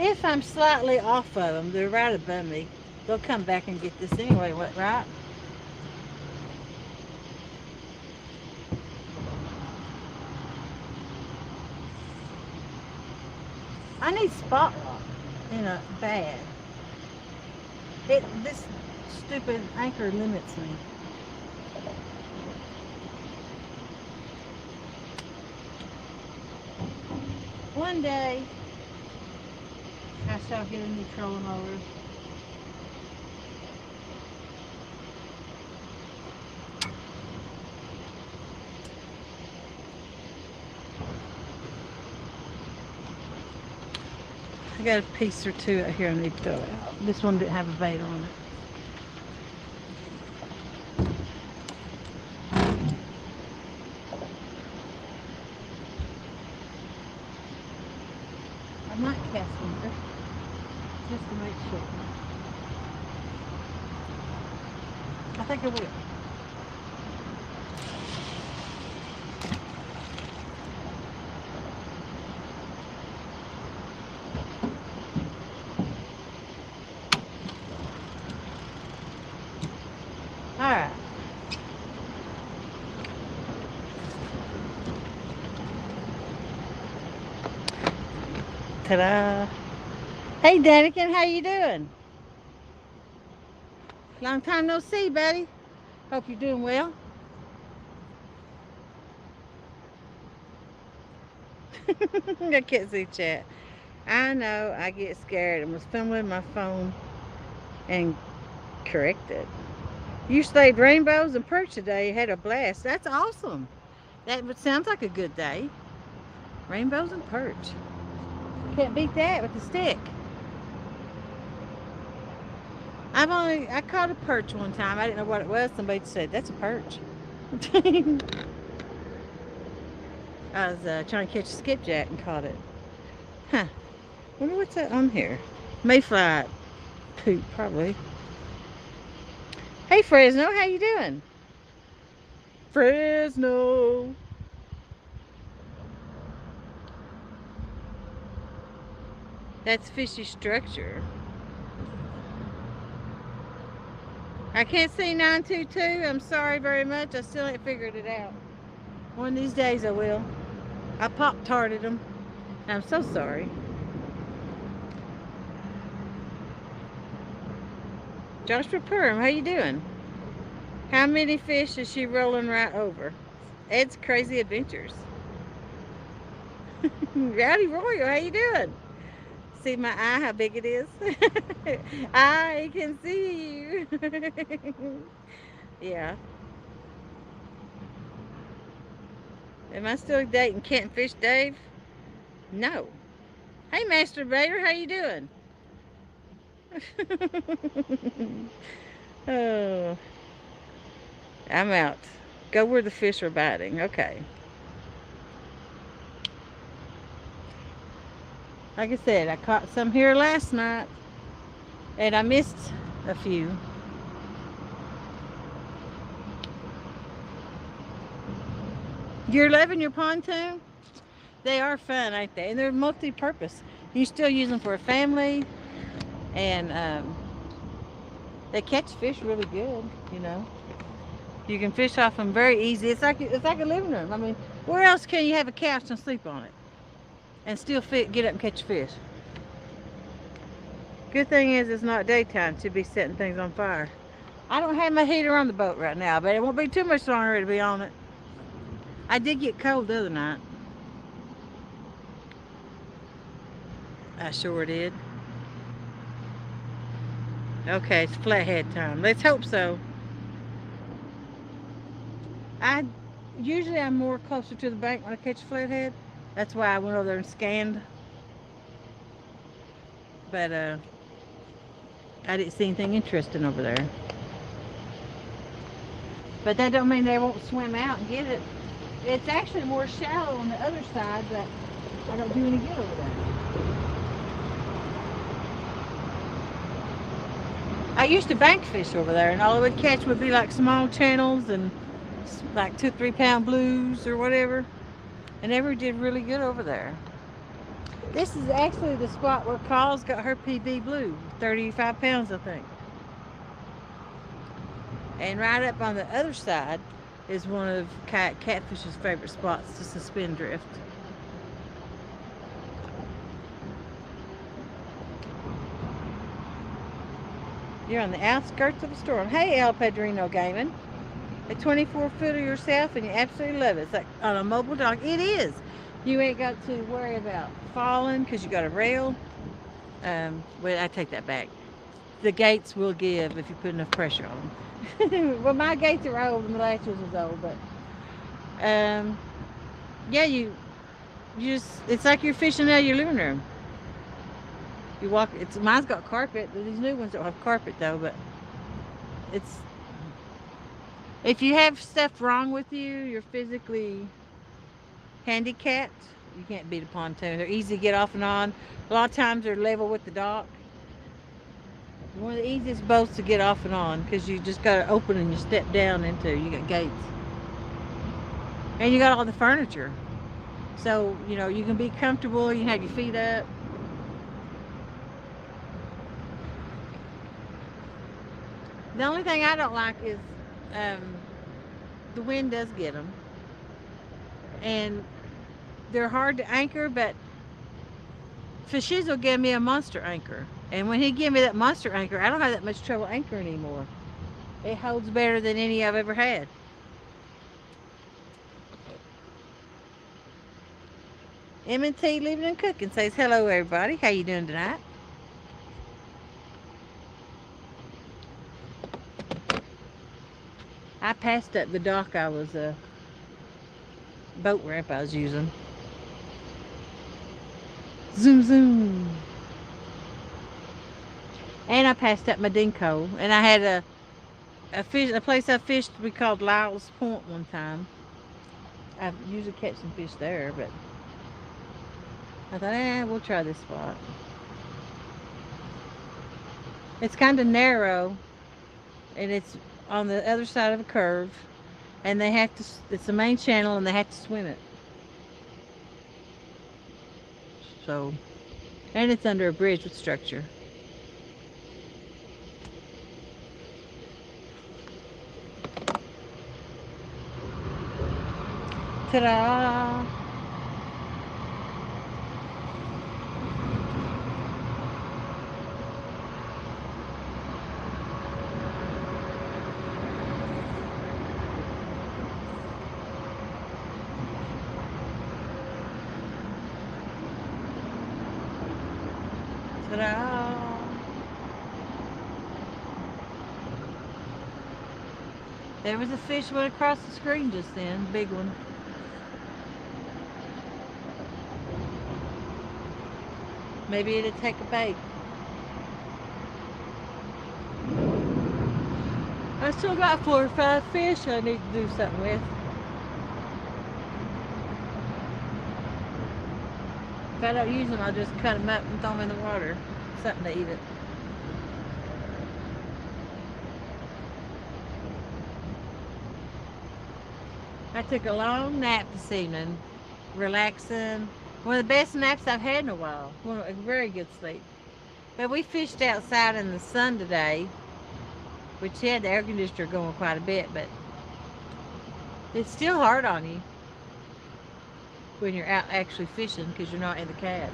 If I'm slightly off of them, they're right above me. They'll come back and get this anyway, what, right? I need spot rock in a bad. This stupid anchor limits me. One day, I shall get a new trolling motor. I got a piece or two out here I need to throw out. This one didn't have a bait on it. I might cast one just to make sure. I think I will. Alright. Ta-da! Hey, Daniken, how you doing? Long time no see, buddy. Hope you're doing well. I can't see chat. I know, I get scared and was fumbling my phone and corrected. You slayed rainbows and perch today. Had a blast. That's awesome. That sounds like a good day. Rainbows and perch. Can't beat that with the stick. I caught a perch one time. I didn't know what it was. Somebody said, that's a perch. I was trying to catch a skipjack and caught it. Huh. Wonder what's that on here. Mayfly poop, probably. Hey, Fresno, how you doing? Fresno. That's fishy structure. I can't see 922. I'm sorry very much. I still ain't figured it out. One of these days I will. I pop-tarted them. I'm so sorry. Joshua Perm, how you doing? How many fish is she rolling right over? Ed's Crazy Adventures. Rowdy Royal, how you doing? See my eye, how big it is? I can see you. Yeah. Am I still dating Can't Fish Dave? No. Hey, Masturbator, how you doing? Oh, I'm out. Go where the fish are biting. Okay. Like I said, I caught some here last night, and I missed a few. You're loving your pontoon? They are fun, ain't they? And they're multi-purpose. You still use them for a family, and they catch fish really good. You know, you can fish off them very easy. It's like a living room. I mean, where else can you have a couch and sleep on it, and still get up and catch fish? Good thing is it's not daytime to be setting things on fire. I don't have my heater on the boat right now, but it won't be too much longer to be on it. I did get cold the other night. I sure did. Okay, it's flathead time. Let's hope so. I usually I'm more closer to the bank when I catch a flathead. That's why I went over there and scanned. But I didn't see anything interesting over there. But that don't mean they won't swim out and get it. It's actually more shallow on the other side, but I don't do any good over there. I used to bank fish over there, and all I would catch would be like small channels and like 2 or 3 pound blues or whatever. I never did really good over there. This is actually the spot where Carl's got her PB blue, 35 pounds I think. And right up on the other side is one of Kayak Catfish's favorite spots to suspend drift. You're on the outskirts of a storm. Hey, El Padrino Gaming. A 24-footer yourself, and you absolutely love it. It's like on a mobile dock. It is. You ain't got to worry about falling because you got a rail. Well, I take that back. The gates will give if you put enough pressure on them. Well, my gates are old and the latches is old, but yeah, you just it's like you're fishing out of your living room. You walk. Mine's got carpet. These new ones don't have carpet though, but it's if you have stuff wrong with you, you're physically handicapped. You can't beat a pontoon. They're easy to get off and on. A lot of times they're level with the dock. One of the easiest boats to get off and on because you just got to open and you step down into. You got gates, and you got all the furniture, so you know you can be comfortable. You can have your feet up. The only thing I don't like is the wind does get them, and they're hard to anchor. But Fishizo gave me a monster anchor, and when he gave me that monster anchor, I don't have that much trouble anchoring anymore. It holds better than any I've ever had. M&T Living and Cooking says hello everybody. How you doing tonight? I passed up the dock I was boat ramp I was using. Zoom zoom. And I passed up my dinko, and I had a place I fished we called Lyle's Point one time. I usually catch some fish there, but I thought, we'll try this spot. It's kind of narrow, and it's on the other side of a curve, and they have to. It's the main channel, and they have to swim it. So, and it's under a bridge with structure. Ta-da! Ta-da! There was a fish went across the screen just then, big one. Maybe it'd take a bait. I still got 4 or 5 fish I need to do something with. If I don't use them, I'll just cut them up and throw them in the water. Something to eat it. I took a long nap this evening, relaxing. One of the best naps I've had in a while. A very good sleep. But we fished outside in the sun today, which had the air conditioner going quite a bit, but it's still hard on you when you're out actually fishing because you're not in the cab.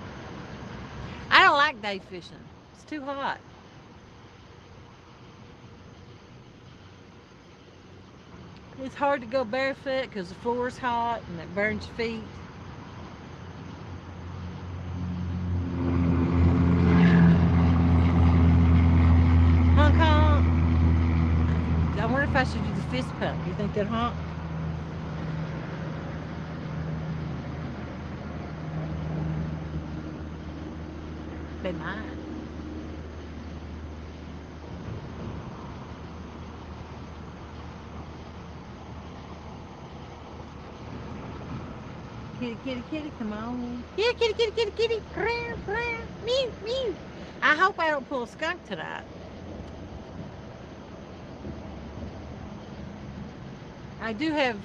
I don't like day fishing. It's too hot. It's hard to go barefoot because the floor's hot and it burns your feet. Honk honk. I wonder if I should do the fist pump. You think that'd honk? They might. Kitty, kitty, kitty, come on. Yeah, kitty, kitty, kitty, kitty. Mew, mew. I hope I don't pull a skunk tonight. I do have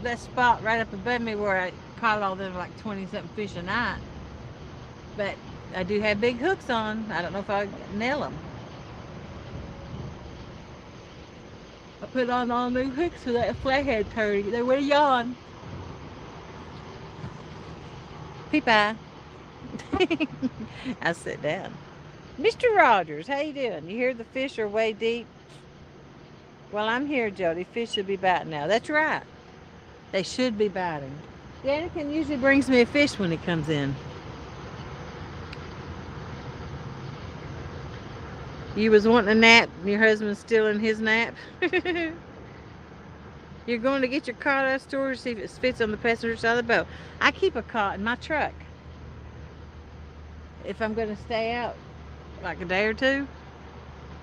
that spot right up above me where I caught all them like 20-something fish a night. But I do have big hooks on. I don't know if I'll nail them. I put on all new hooks for that flathead turd. They would yawn. Peep-eye. I sit down. Mr. Rogers, how you doing? You hear the fish are way deep? Well, I'm here, Jody. Fish should be biting now. That's right. They should be biting. Danican usually brings me a fish when he comes in. You was wanting a nap, and your husband's still in his nap? You're going to get your cot out of storage, see if it fits on the passenger side of the boat. I keep a cot in my truck. If I'm going to stay out like a day or two.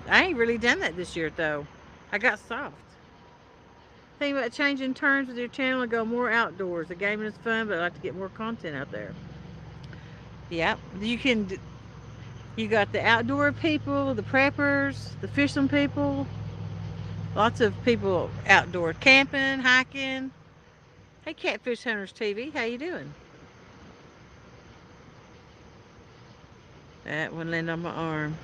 I ain't really done that this year, though. I got soft. Think about changing turns with your channel and go more outdoors. The gaming is fun, but I like to get more content out there. Yep. You got the outdoor people, the preppers, the fishing people. Lots of people outdoor camping, hiking. Hey, Catfish Hunters TV, how you doing? That one landed on my arm.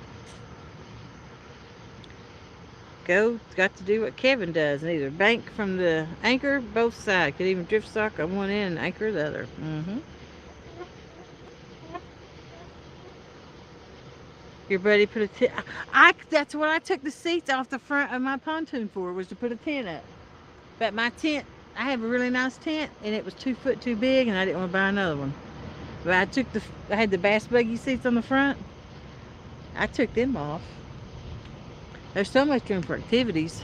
Got to do what Kevin does, and either bank from the anchor, both sides. Could even drift sock on one end and anchor the other. Your buddy put a tent. That's what I took the seats off the front of my pontoon for, was to put a tent up. But my tent, I have a really nice tent, and it was 2 foot too big, and I didn't want to buy another one. But I had the bass buggy seats on the front. I took them off. There's so much room for activities.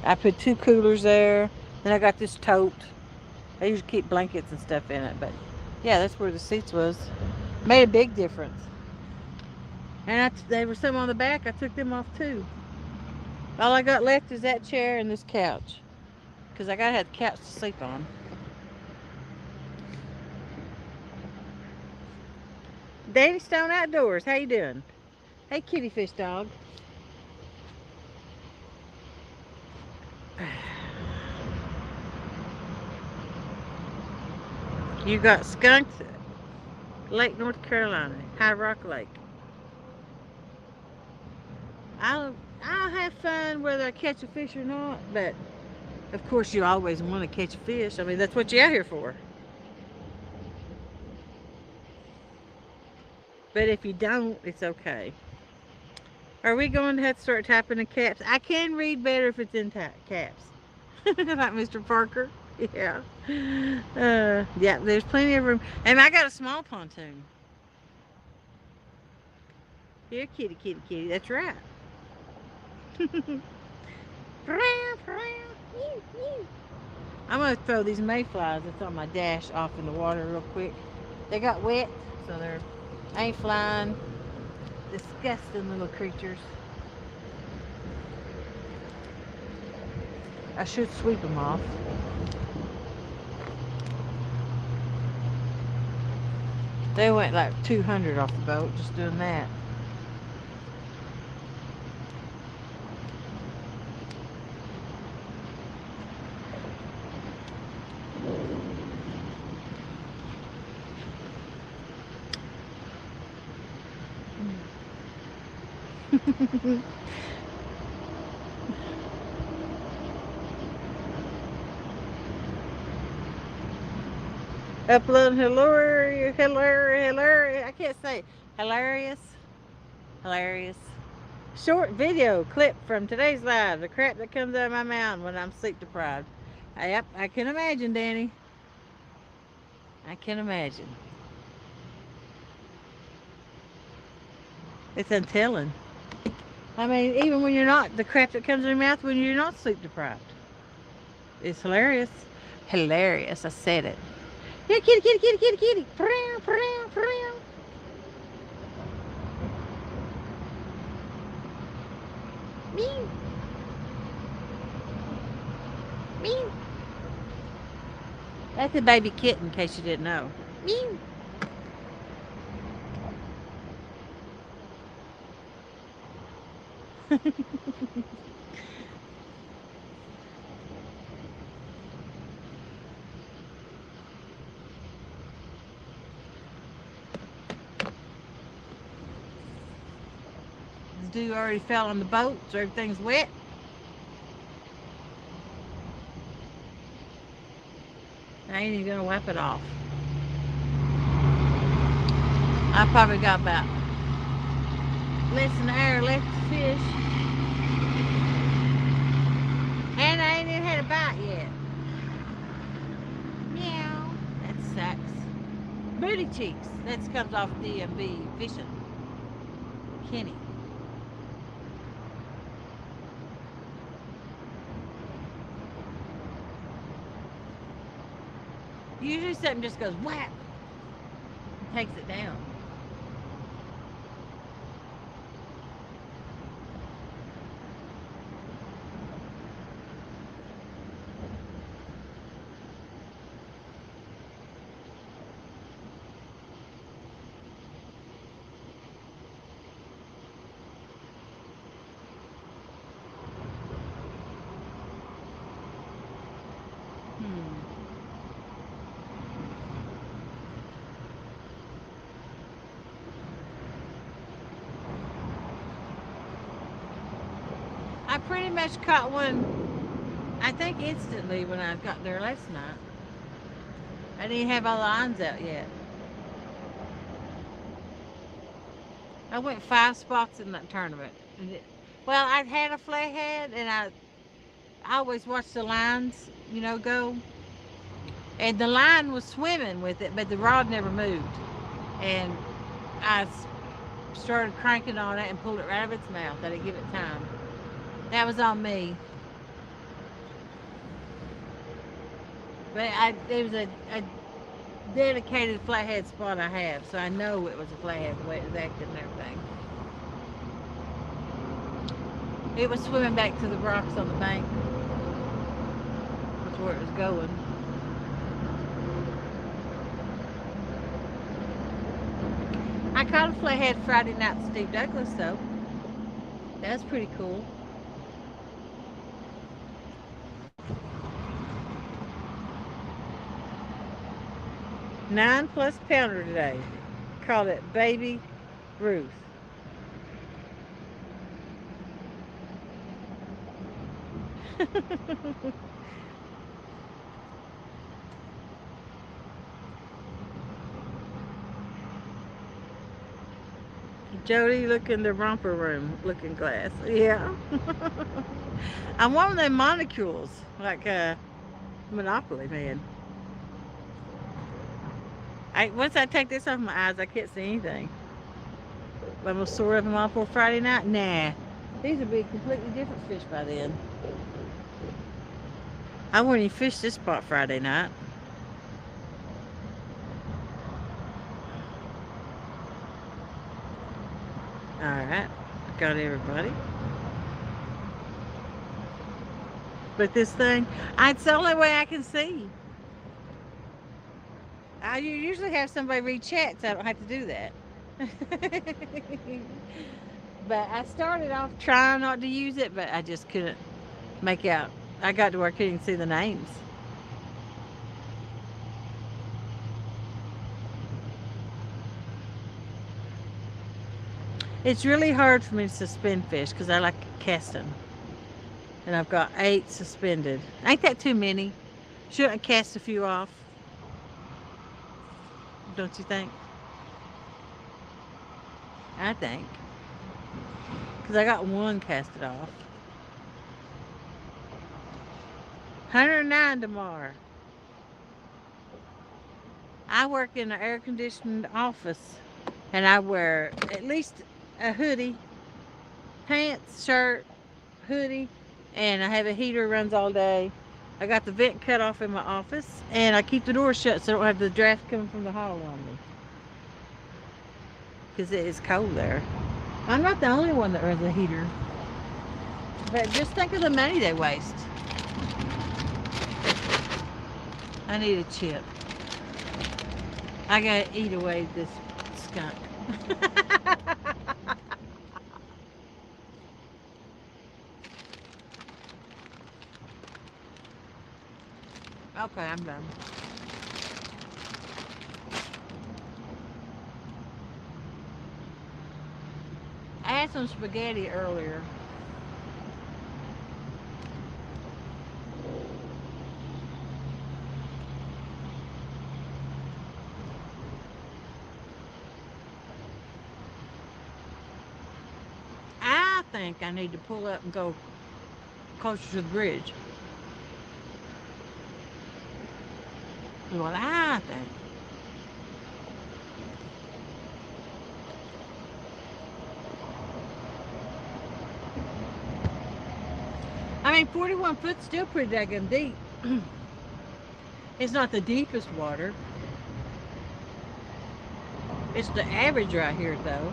I put 2 coolers there. Then I got this tote. I usually keep blankets and stuff in it, but yeah, that's where the seats was. Made a big difference. And there were some on the back. I took them off too. All I got left is that chair and this couch, because I gotta have the couch to sleep on. Danny Stone Outdoors, how you doing? Hey, kitty fish dog. You got skunked, Lake, North Carolina, High Rock Lake. I'll have fun whether I catch a fish or not, but Of course, you always want to catch a fish. I mean, that's what you're out here for. But if you don't, it's okay. Are we going to have to start typing in caps? I can read better if it's in caps. Like Mr. Parker. Yeah. Yeah, there's plenty of room. And I got a small pontoon. Here, kitty, kitty, kitty. That's right. I'm going to throw these mayflies that's on my dash off in the water real quick. They got wet, so they're ain't flying. Disgusting little creatures. I should sweep them off. They went like 200 off the boat just doing that. Upload hilarious, I can't say hilarious, hilarious. Short video clip from today's live. The crap that comes out of my mouth when I'm sleep deprived. Yep, I can imagine, Danny. I can imagine. It's untelling. I mean, even when you're not, the crap that comes in your mouth when you're not sleep deprived. It's hilarious. Hilarious. I said it. Here, kitty, kitty, kitty, kitty, kitty. Meow, meow, meow. Meow. Meow. That's a baby kitten, in case you didn't know. Meow. The dew already fell on the boat, so everything's wet. I ain't even gonna wipe it off. I probably got about less than an hour left to fish. And I ain't even had a bite yet. Meow. That sucks. Booty cheeks. That comes off DMB fishing. Kenny. Usually something just goes whap and takes it down. I pretty much caught one, I think instantly when I got there last night. I didn't have all the lines out yet. I went 5 spots in that tournament. Well, I'd had a flathead, and I always watch the lines, go. And the line was swimming with it, but the rod never moved. And I started cranking on it and pulled it right out of its mouth. I didn't give it time. That was on me. But it was a dedicated flathead spot I have, so I know it was a flathead the way it was acting and everything. It was swimming back to the rocks on the bank. That's where it was going. I caught a flathead Friday night with Steve Douglas, though. That was pretty cool. $9+ pounder today. Called it Baby Ruth. Jody, look in the romper room looking glass. Yeah. I want them monocules, like Monopoly man. Once I take this off my eyes, I can't see anything. I'm gonna sort of them all for Friday night. Nah, these will be completely different fish by then. I wouldn't even fish this spot Friday night. All right, got everybody. But this thing, it's the only way I can see. I usually have somebody read chat, so I don't have to do that. But I started off trying not to use it, but I just couldn't make out. I got to where I couldn't see the names. It's really hard for me to suspend fish because I like casting. And I've got 8 suspended. Ain't that too many? Shouldn't I cast a few off? Don't you think? I think. Because I got one casted off. 109 tomorrow. I work in an air conditioned office and I wear at least a hoodie, pants, shirt, hoodie, and I have a heater runs all day. I got the vent cut off in my office and I keep the door shut so I don't have the draft coming from the hall on me. Because it is cold there. I'm not the only one that runs a heater. But just think of the money they waste. I need a chip. I gotta eat away this skunk. Okay, I'm done. I had some spaghetti earlier. I think I need to pull up and go closer to the bridge. Is what I think. I mean, 41 foot's still pretty daggum deep. It's not the deepest water. It's the average right here, though.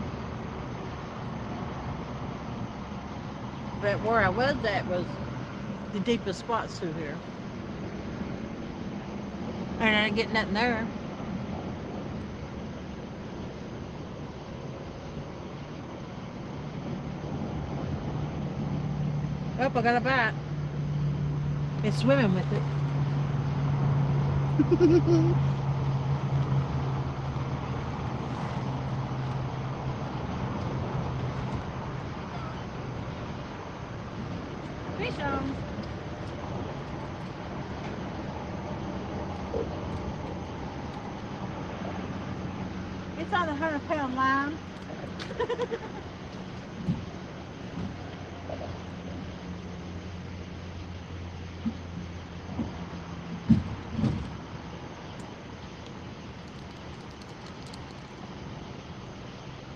But where I was at was the deepest spots through here. And I didn't get nothing there. Oh, I got a bite. It's swimming with it. Fish on. It's on a 100-pound line.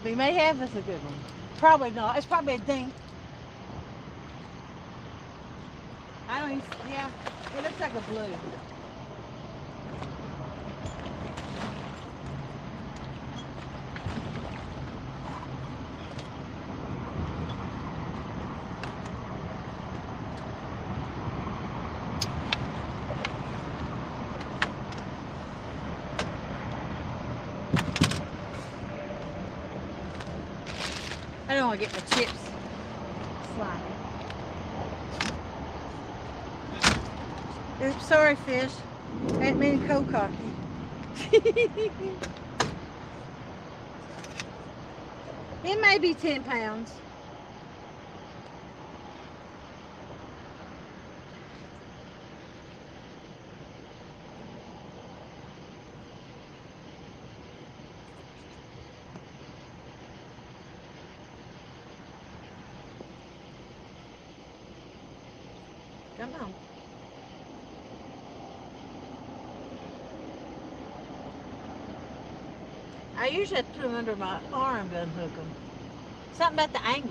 We may have this a good one. Probably not. It's probably a dink. I don't even, yeah, it looks like a blue. I don't want to get my chips slimy. Oops, sorry, fish. I didn't mean to cold cock you. It may be 10 pounds. Come on. I usually have to put them under my arm to unhook them. Something about the angle.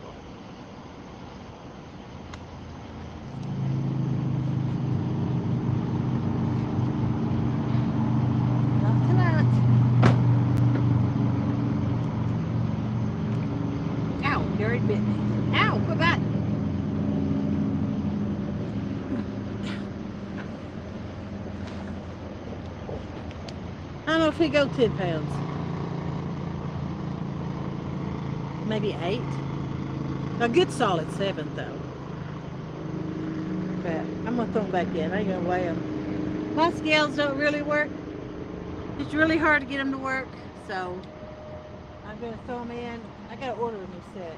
Not tonight. Ow, Gary bit me. Ow, quit biting. I don't know if he go 10 pounds. Maybe 8. A good solid 7 though. But I'm gonna throw them back in. I ain't gonna weigh them. My scales don't really work. It's really hard to get them to work. So I'm gonna throw them in. I gotta order a new set.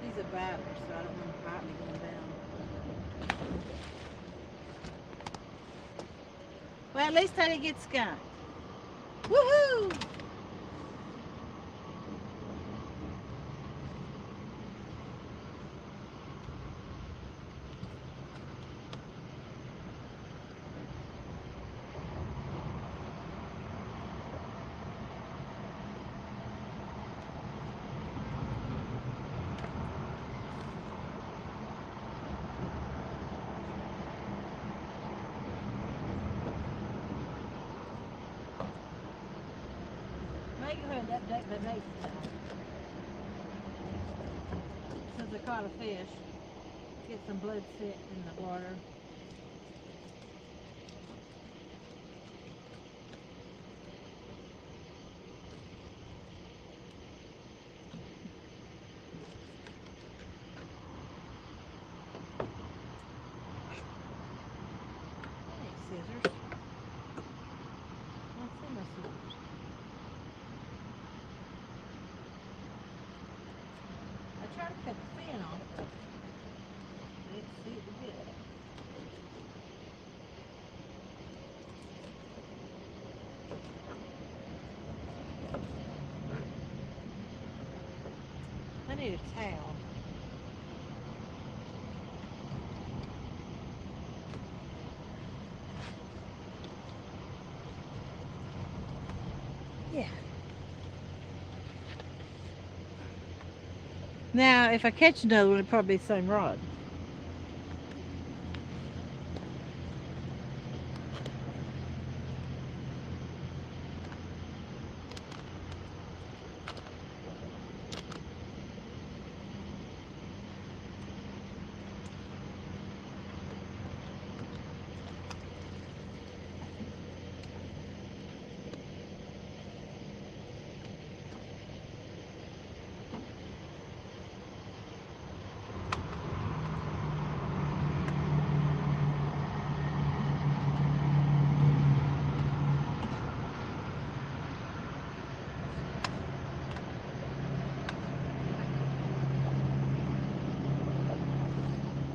He's a biter, so I don't want him to bite me going down. Well, at least I didn't get skunked. Woohoo! Maybe we'll update my bait since I caught a fish. Get some blood set in the water. Scissors. I see my scissors. I tried to cut the fin off, but I didn't see it good. I need a towel. Yeah. Now, if I catch another one, it'll probably be the same rod.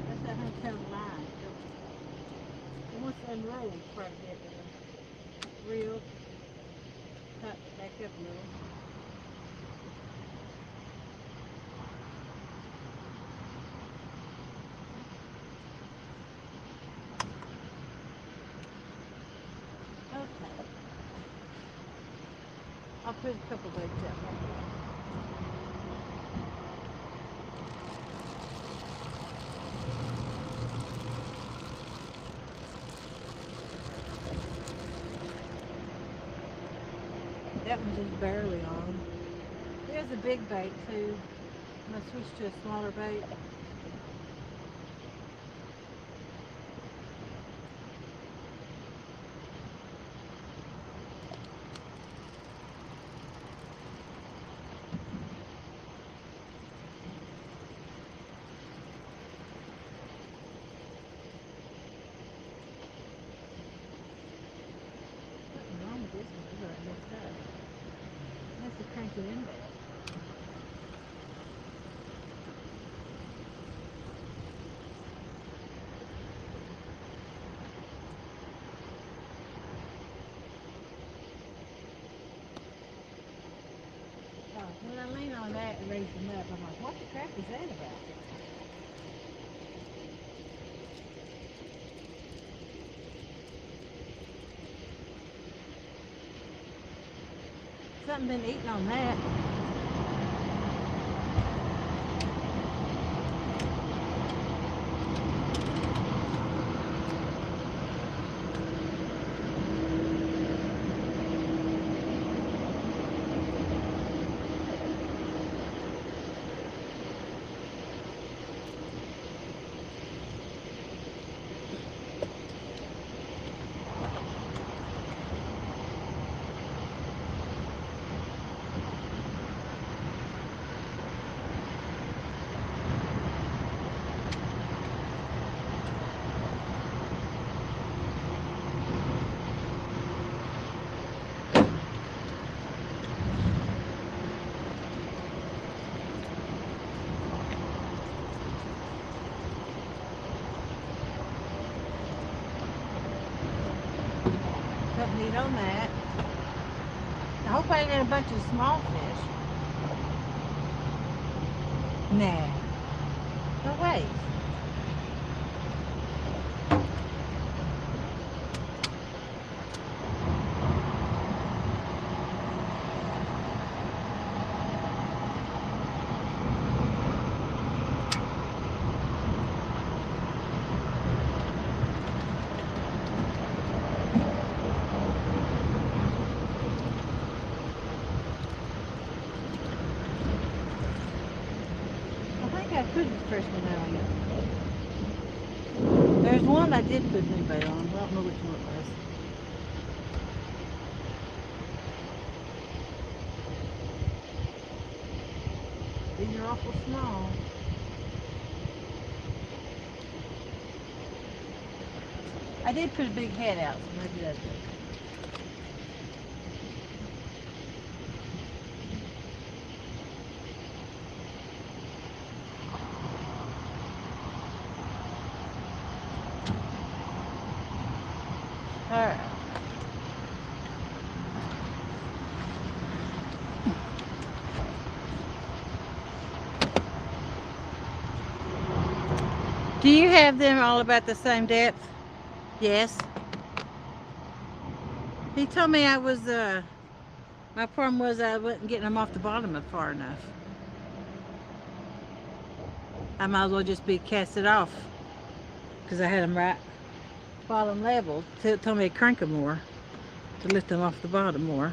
That's that hotel line. It wants to unroll quite a bit. Reel, cut back up a little. Okay. I'll put a couple baits out there. That one's just barely on. There's a big bait too. I'm gonna switch to a smaller bait. What's wrong with this one? It's already messed up. It has to crank it in there. Oh, when I lean on that and raise them up, I'm like, What the crap is that about? Something been eating on that. Something to eat on that. I hope I ain't got a bunch of small fish. Nah. No way. I think I put the first one out on it. There's one I did put new bait on, but I don't know which one it was. These are awful small. I did put a big head out, so maybe that's it. Alright. Do you have them all about the same depth? Yes. He told me I was, my problem was I wasn't getting them off the bottom far enough. I might as well just be casted off because I had them right bottom level. Told me to crank them more to lift them off the bottom more.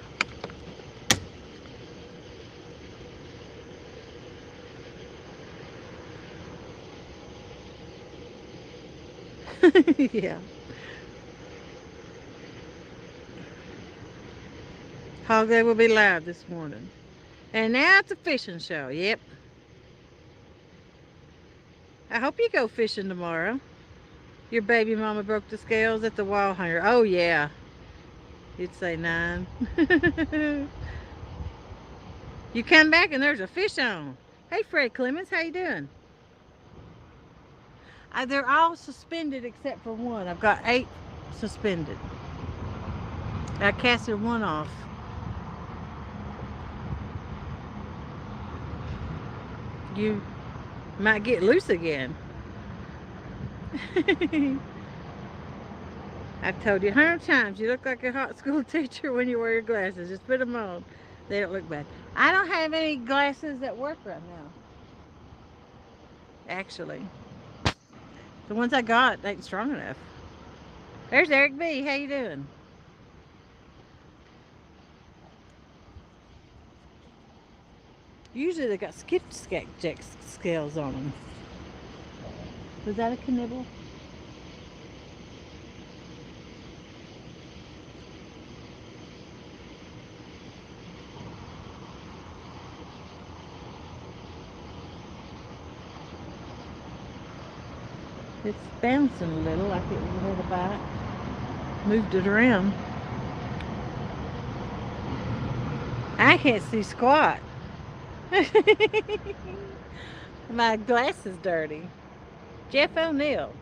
Yeah. Hog Day will be live this morning. And now it's a fishing show. Yep. I hope you go fishing tomorrow. Your baby mama broke the scales at the Wild Hunter. Oh, yeah. You'd say 9. You come back and there's a fish on. Hey, Fred Clemens, how you doing? They're all suspended except for one. I've got 8 suspended. I casted one off. You might get loose again. I've told you 100 times, you look like a hot school teacher when you wear your glasses. Just put them on. They don't look bad. I don't have any glasses that work right now. Actually. The ones I got ain't strong enough. There's Eric B. How you doing? Usually they got skipjack scales on them. Was that a cannibal? It's bouncing a little like it was had a bite. Moved it around. I can't see squat. My glass is dirty. Jeff O'Neill,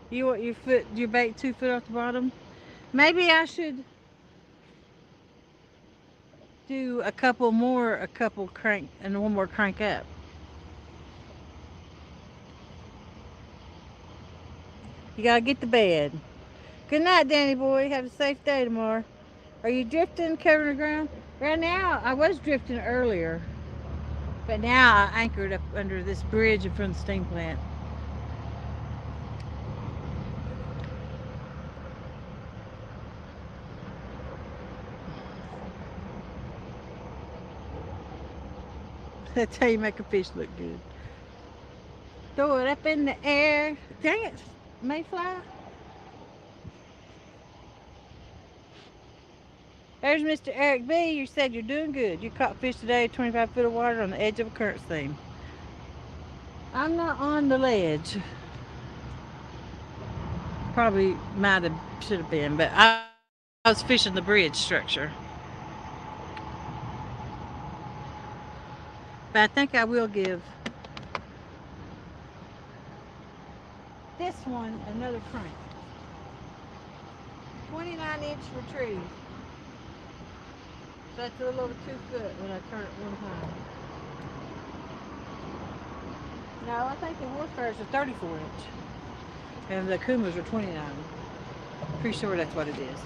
you want your bait 2 foot off the bottom? Maybe I should do a couple crank and one more crank up. You gotta get to bed. Good night, Danny boy. Have a safe day tomorrow. Are you drifting, covering the ground? Right now, I was drifting earlier, but now I anchored up under this bridge in front of the steam plant. That's how you make a fish look good. Throw it up in the air. Dang it, mayfly. There's Mr. Eric B. You said you're doing good. You caught fish today, 25 foot of water on the edge of a current seam. I'm not on the ledge. Probably might have, should have been, but I was fishing the bridge structure. But I think I will give this one another crank. 29-inch retrieve. So that's a little over 2 foot when I turn it one time. No, I think the Wolfers are 34 inch. And the Kumas are 29. Pretty sure that's what it is.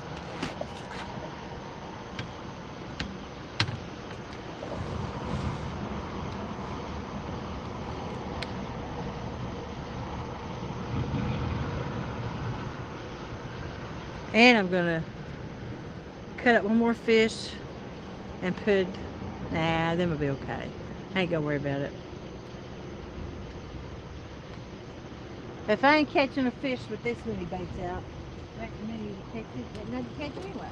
And I'm gonna cut up one more fish and put, nah, them will be okay. I ain't gonna worry about it. If I ain't catching a fish with this many baits out, that many catch it, nothing to catch anyway.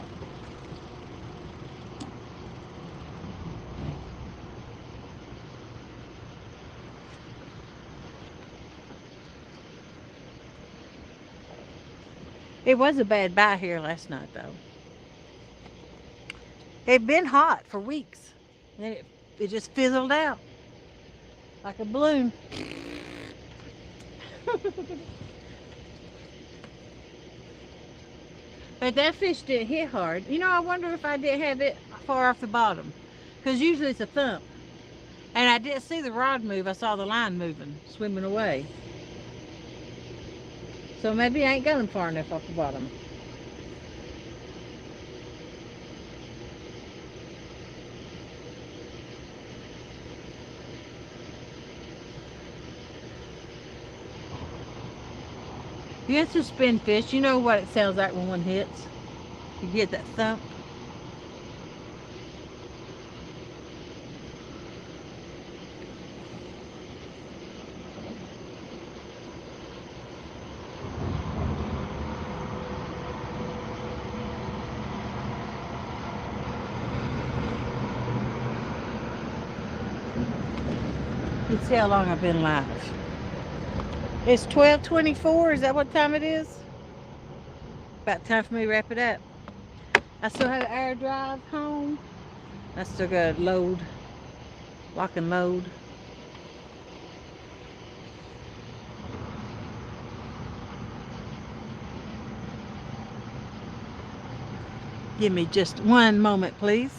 It was a bad buy here last night though. It'd been hot for weeks. And then it just fizzled out like a balloon. But that fish didn't hit hard. You know, I wonder if I did have it far off the bottom. Because usually it's a thump. And I didn't see the rod move. I saw the line moving, swimming away. So maybe I ain't got them far enough off the bottom. You get some spin fish. You know what it sounds like when one hits. You get that thump. You see how long I've been live. It's 12:24. Is that what time it is? About time for me to wrap it up. I still have an hour drive home. I still got to load, lock and load. Give me just one moment, please.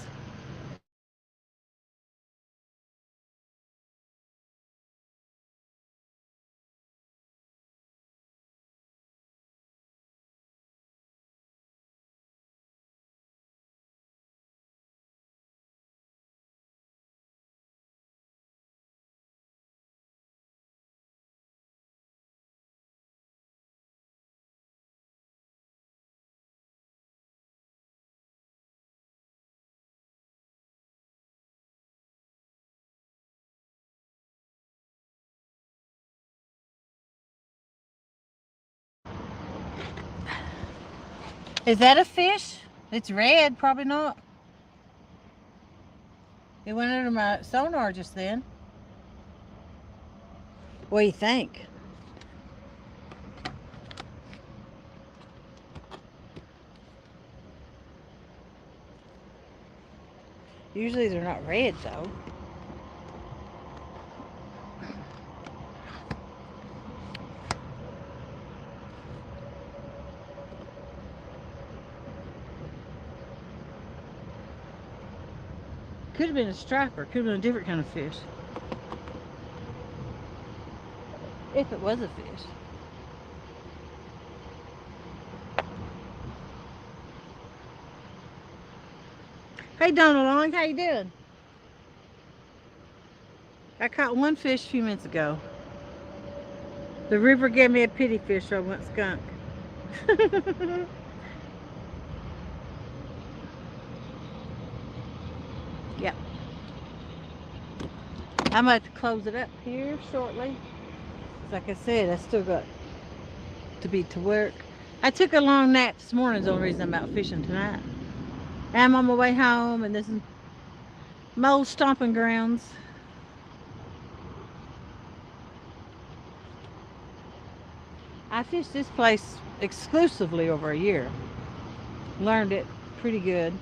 Is that a fish? It's red, probably not. It went under my sonar just then. What do you think? Usually they're not red though. Could have been a striper. Could have been a different kind of fish. If it was a fish. Hey Donald Long, how you doing? I caught one fish a few minutes ago. The river gave me a pity fish, so I went skunk. Yep. I'm about to close it up here shortly. Like I said, I still got to be to work. I took a long nap this morning. Is the only reason I'm out fishing tonight. And I'm on my way home, and this is my old stomping grounds. I fished this place exclusively over a year. Learned it pretty good.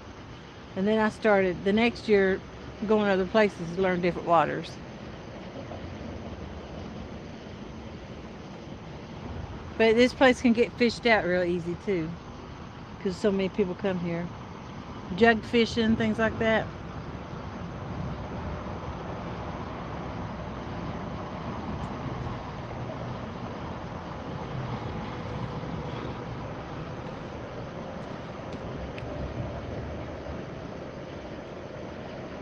And then I started the next year going other places to learn different waters. But this place can get fished out real easy too, because so many people come here. Jug fishing, things like that.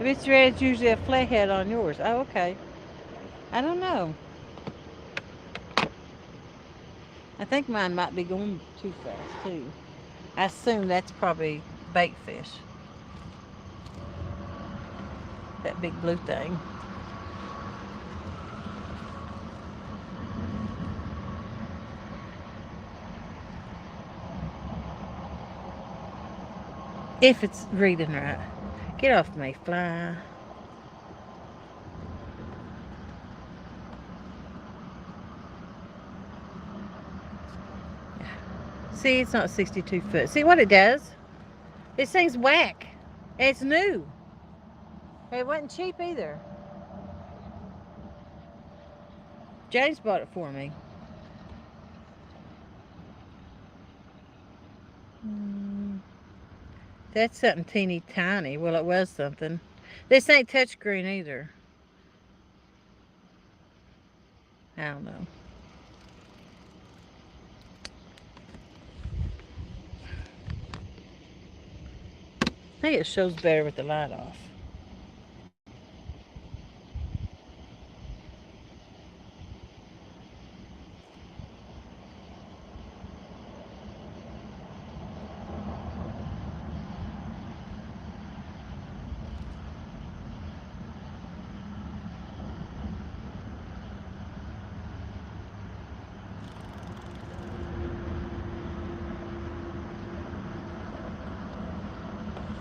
If it's red, it's usually a flathead on yours. Oh, okay. I don't know. I think mine might be going too fast too. I assume that's probably bait fish. That big blue thing. If it's reading right. Get off me, fly. See, it's not 62 foot. See what it does? This thing's whack. It's new. It wasn't cheap either. James bought it for me. That's something teeny tiny. Well, it was something. This ain't touchscreen either. I don't know. I think it shows better with the light off.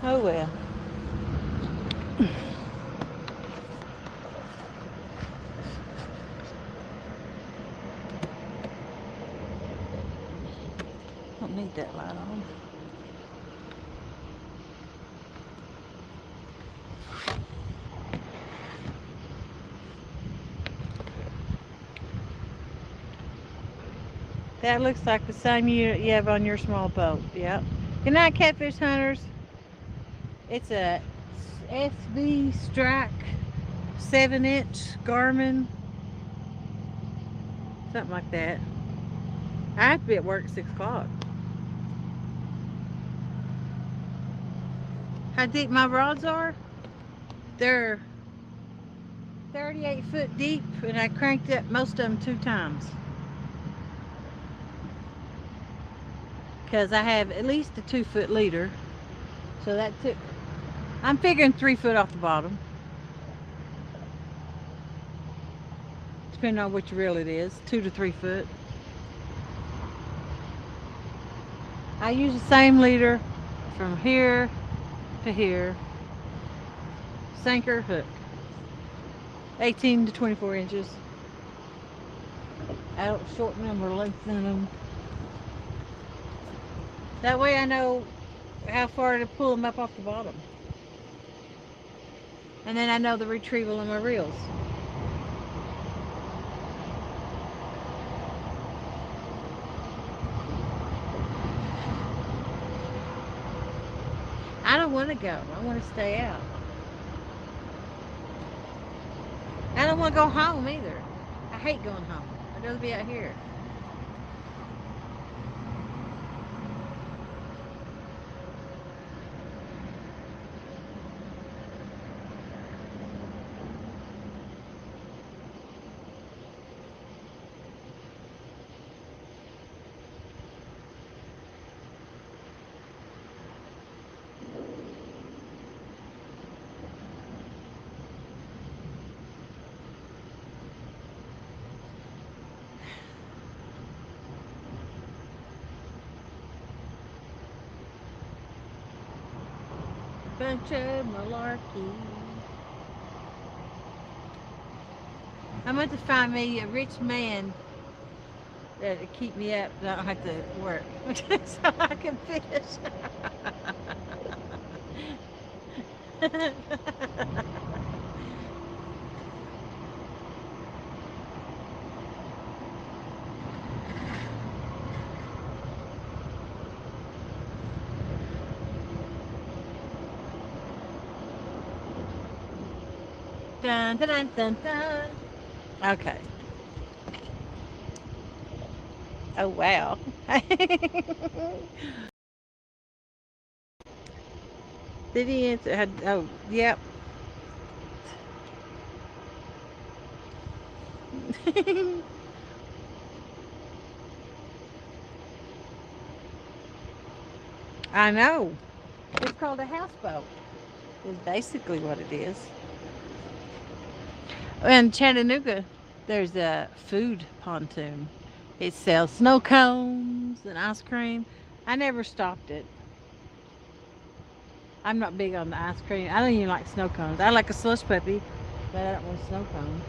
Oh well. Don't need that light on. That looks like the same unit you have on your small boat. Yep. Good night, catfish hunters. It's a SV Strike 7-inch Garmin. Something like that. I have to be at work at 6 o'clock. How deep my rods are? They're 38 foot deep, and I cranked up most of them 2 times. Because I have at least a 2-foot leader. So that took, I'm figuring 3 foot off the bottom. Depending on which reel it is, 2 to 3 foot. I use the same leader from here to here. Sinker, hook. 18 to 24 inches. I don't shorten them or lengthen them. That way I know how far to pull them up off the bottom. And then I know the retrieval of my reels. I don't want to go. I want to stay out. I don't want to go home either. I hate going home. I'd rather be out here. Bunch of malarkey. I'm going to find me a rich man that'll keep me up so I don't have to work. So I can fish. Dun, dun, dun, dun, dun. Okay. Oh, wow. Did he answer? Oh, yep. I know. It's called a houseboat. Is basically what it is. In Chattanooga, there's a food pontoon. It sells snow cones and ice cream. I never stopped it. I'm not big on the ice cream. I don't even like snow cones. I like a slush puppy, but I don't want a snow cone.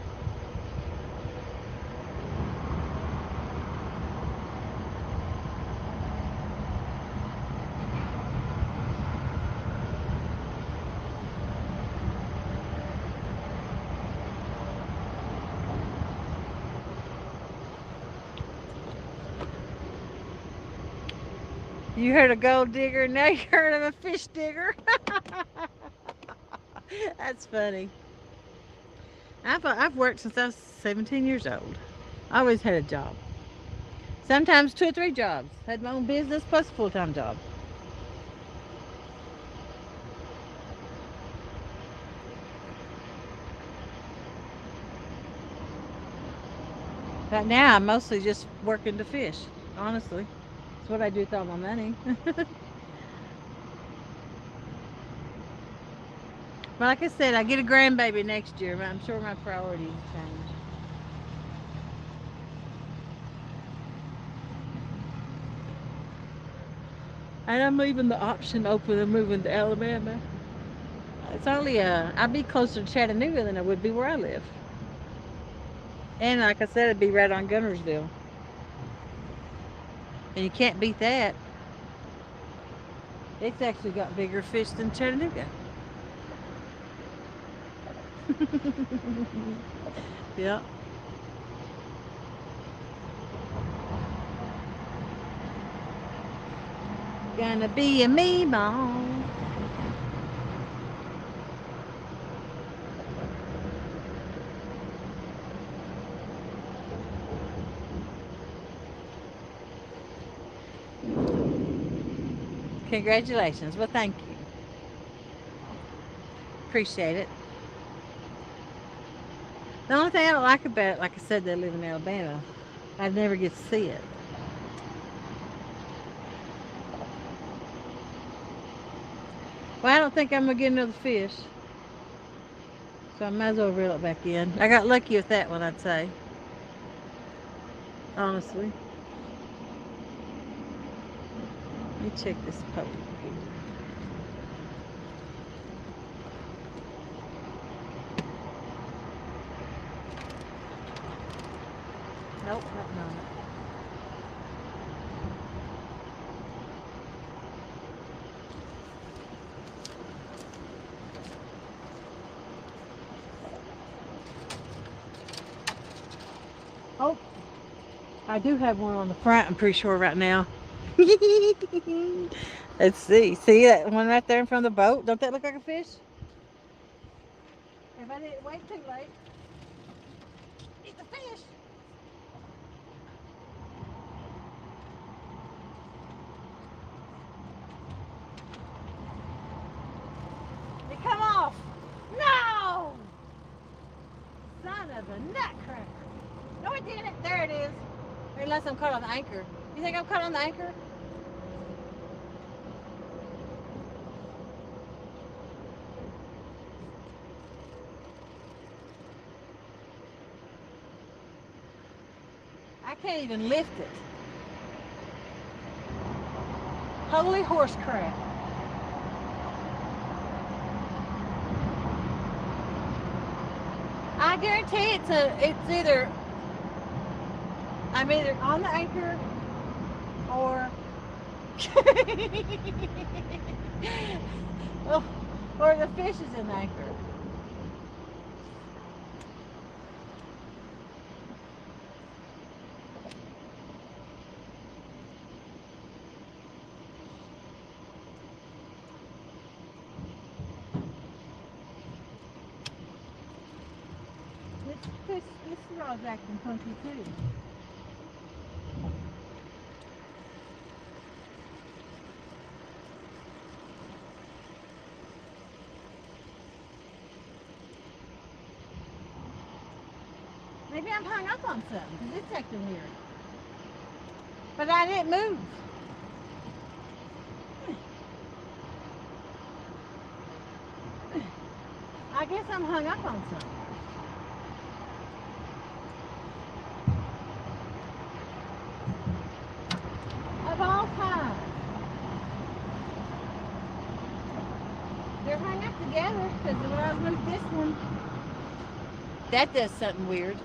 You heard a gold digger, now you heard of a fish digger. That's funny. I've worked since I was 17 years old. I always had a job. Sometimes 2 or 3 jobs. Had my own business plus a full-time job. Right now, I'm mostly just working to fish, honestly. That's what I do with all my money. But like I said, I get a grandbaby next year, but I'm sure my priorities change. And I'm leaving the option open of moving to Alabama. It's only I'd be closer to Chattanooga than I would be where I live. And like I said, it'd be right on Gunnersville. And you can't beat that. It's actually got bigger fish than Chattanooga. Yeah. Gonna be a meatball. Congratulations. Well, thank you. Appreciate it. The only thing I don't like about it, like I said, they live in Alabama. I never get to see it. Well, I don't think I'm gonna get another fish, so I might as well reel it back in. I got lucky with that one, I'd say. Honestly. Let me check this poke. Nope, not none. Oh, I do have one on the front, I'm pretty sure right now. Let's see. See that one right there in front of the boat? Don't that look like a fish? If I didn't wait too late, eat the fish. It come off. No! Son of a nutcracker. No, it didn't. There it is. Unless I'm caught on the anchor. You think I'm caught on the anchor? I can't even lift it. Holy horse crap. guarantee it's either I'm either on the anchor or oh, or the fish is in the anchor. This rod's acting funky too. Maybe I'm hung up on something because it's acting weird. But I didn't move. I guess I'm hung up on something. Of all times. They're hung up together because when I moved this one, that does something weird.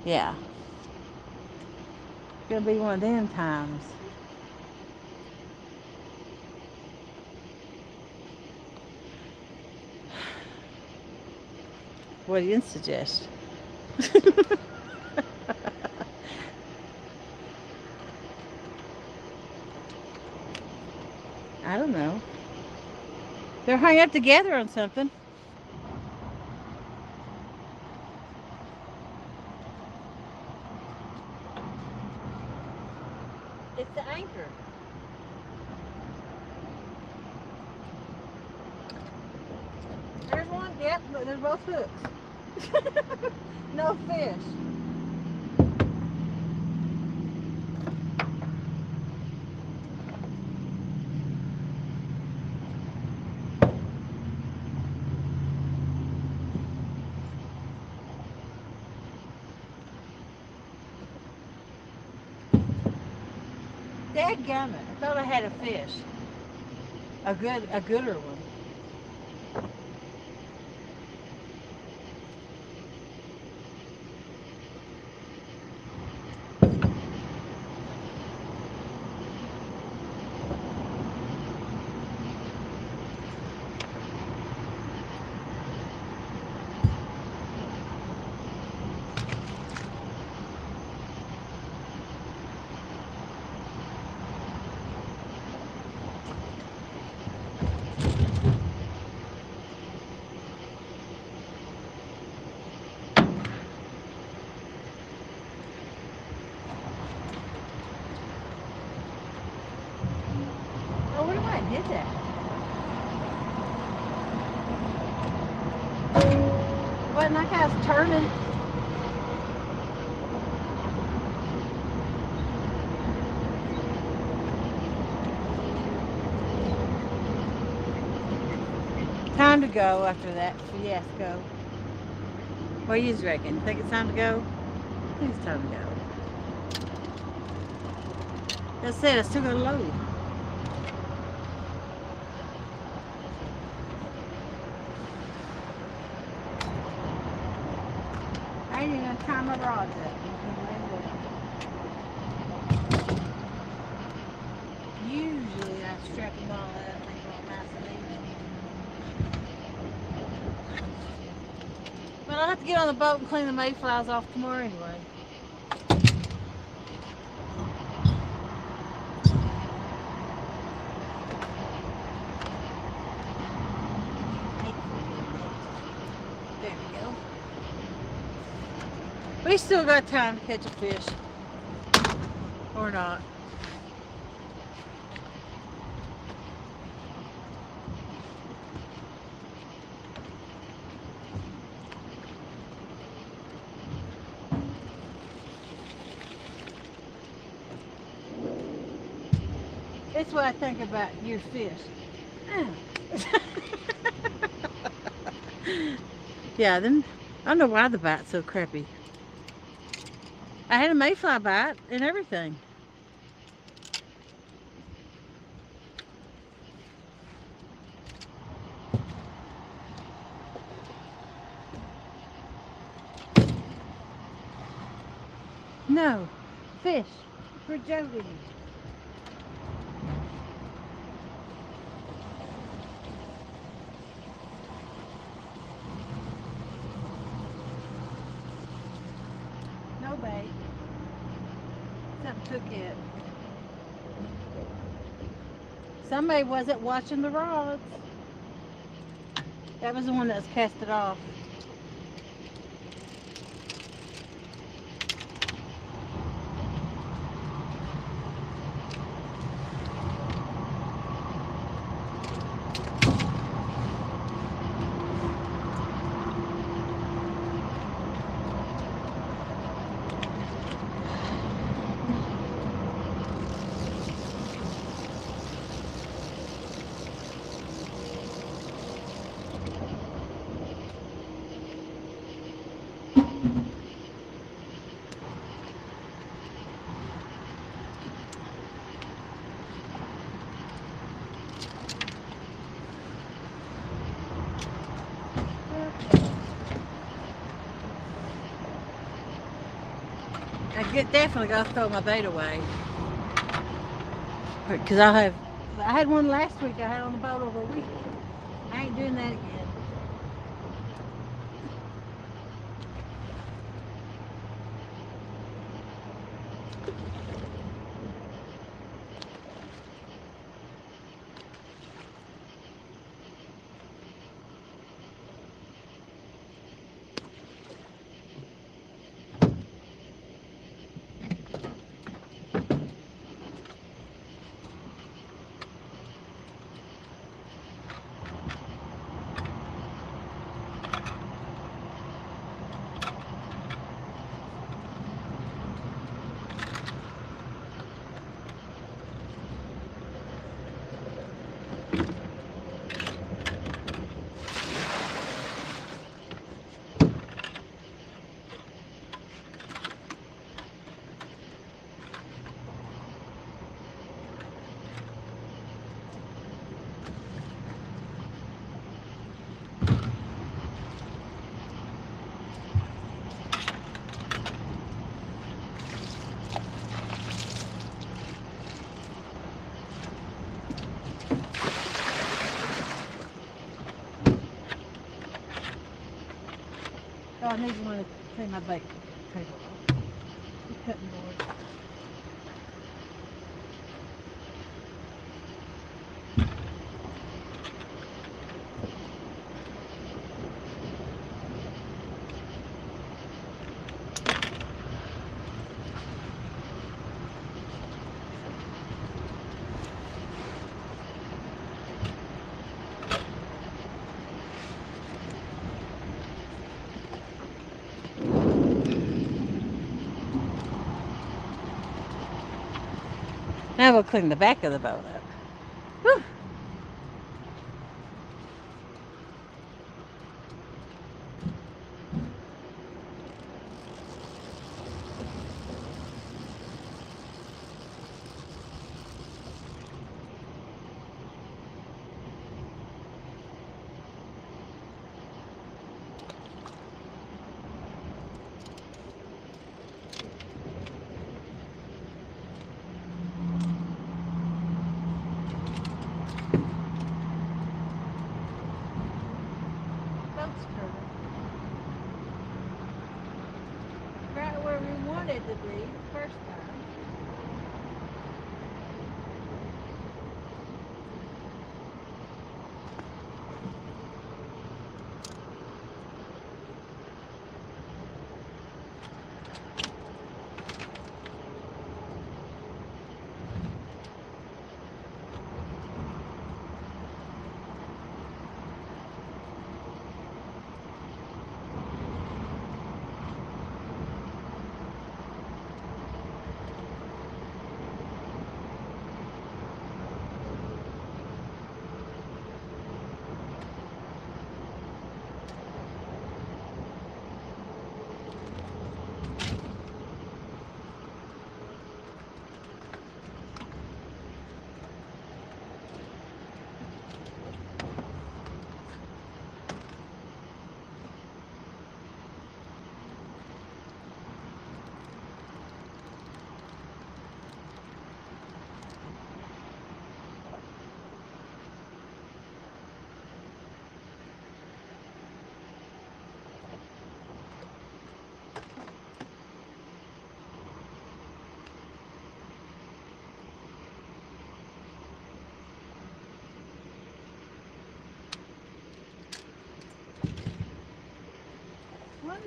Yeah. It's gonna be one of them times. What do you suggest? I don't know. They're hung up together on something. It's the anchor. There's one, yep, but they're both hooks. No fish. Dadgummit, I thought I had a fish. A gooder one. I wonder why I did that. Wasn't like I was turning. Time to go after that fiasco. What do you reckon? Think it's time to go? I think it's time to go. That's it, I still got to load. I ain't even gonna tie my rods up. Usually I strap them all up and make them all nice and even. But I'll have to get on the boat and clean the mayflies off tomorrow anyway. There we go. We still got time to catch a fish. Or not. That's what I think about your fish. Yeah, then I don't know why the bite's so crappy. I had a mayfly bite and everything. No, fish for Jody. No bait. Something took it. Somebody wasn't watching the rods. That was the one that was casted off. Definitely got to throw my bait away. Because I had one last week I had on the boat over a week. I ain't doing that again. Oh, I need one to clean my bait table off. The cutting board. Now we'll clean the back of the boat up. Whew. Boat's turning. Right where we wanted to be the first time.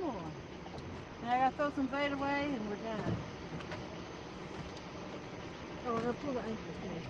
one more. And I gotta throw some bait away and we're done. Oh, we're gonna pull the anchor too.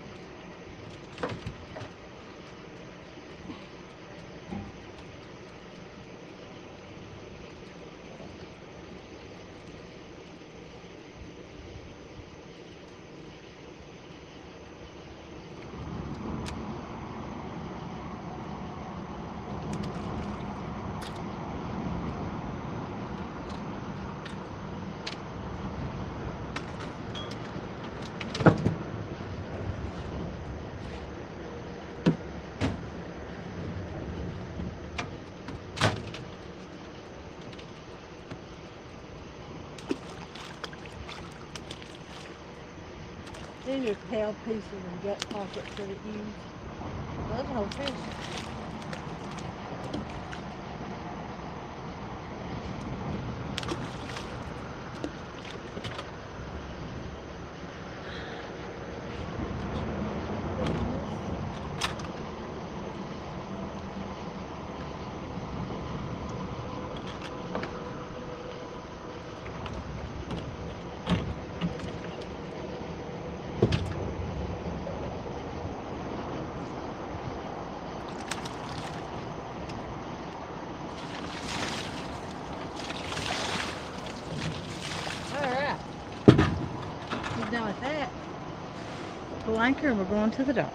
These are tail pieces and gut pockets that it used. Those whole fish. Done with that. Pull anchor and we're going to the dock.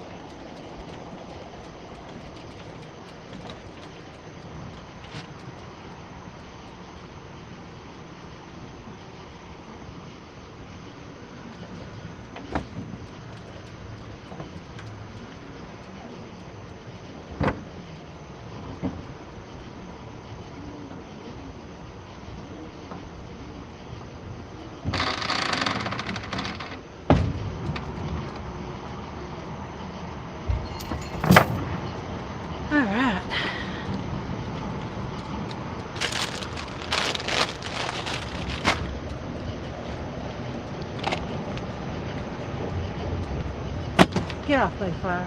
Get off, Mayflower.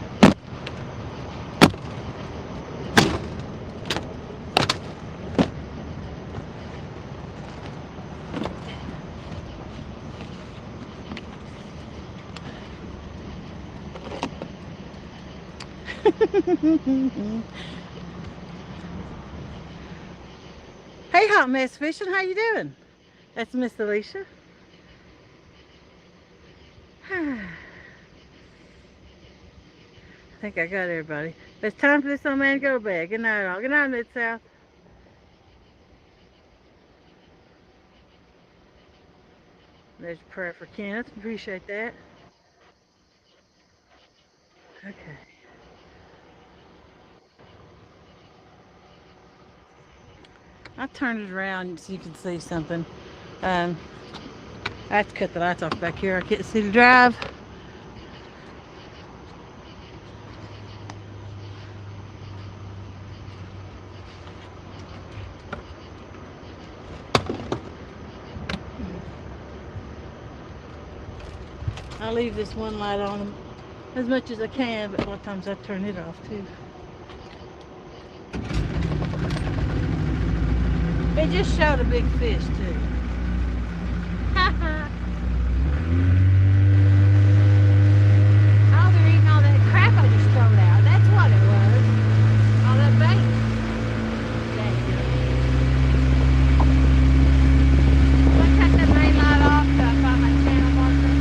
Hey, Hot Mess Fishing, how you doing? That's Miss Alicia. I think I got everybody. But it's time for this old man to go to bed. Good night, all. Good night, Mid-South. There's a prayer for Kenneth. Appreciate that. Okay. I turned it around so you can see something. I have to cut the lights off back here. I can't see the drive. I leave this one light on as much as I can, but a lot of times I turn it off too. It just showed a big fish too. Oh, they're eating all that crap I just thrown out. That's what it was. All that bait. Dang it. I'm gonna cut that main light off till I find my channel marker.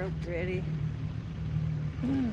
rope ready. Hmm.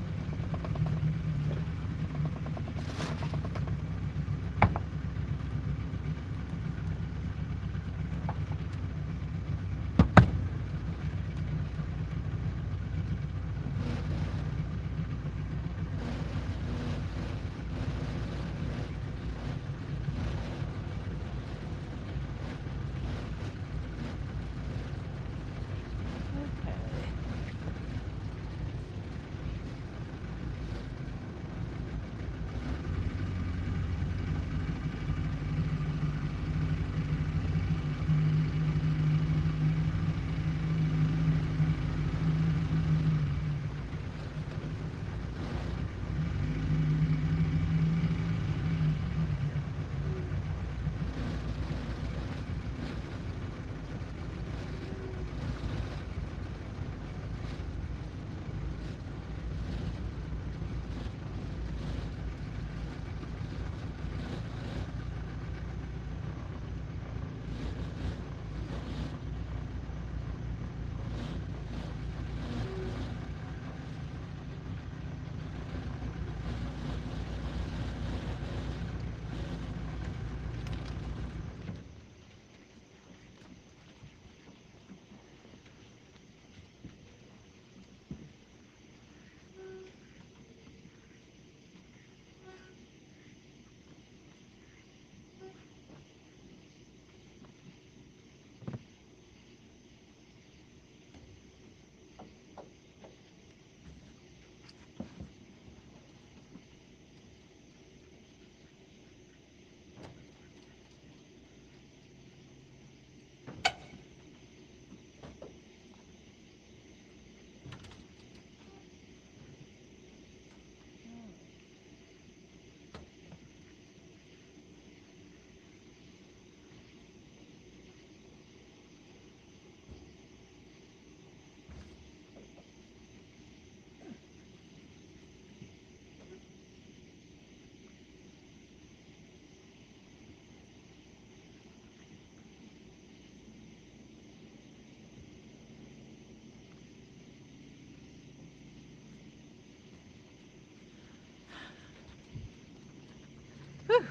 Whew.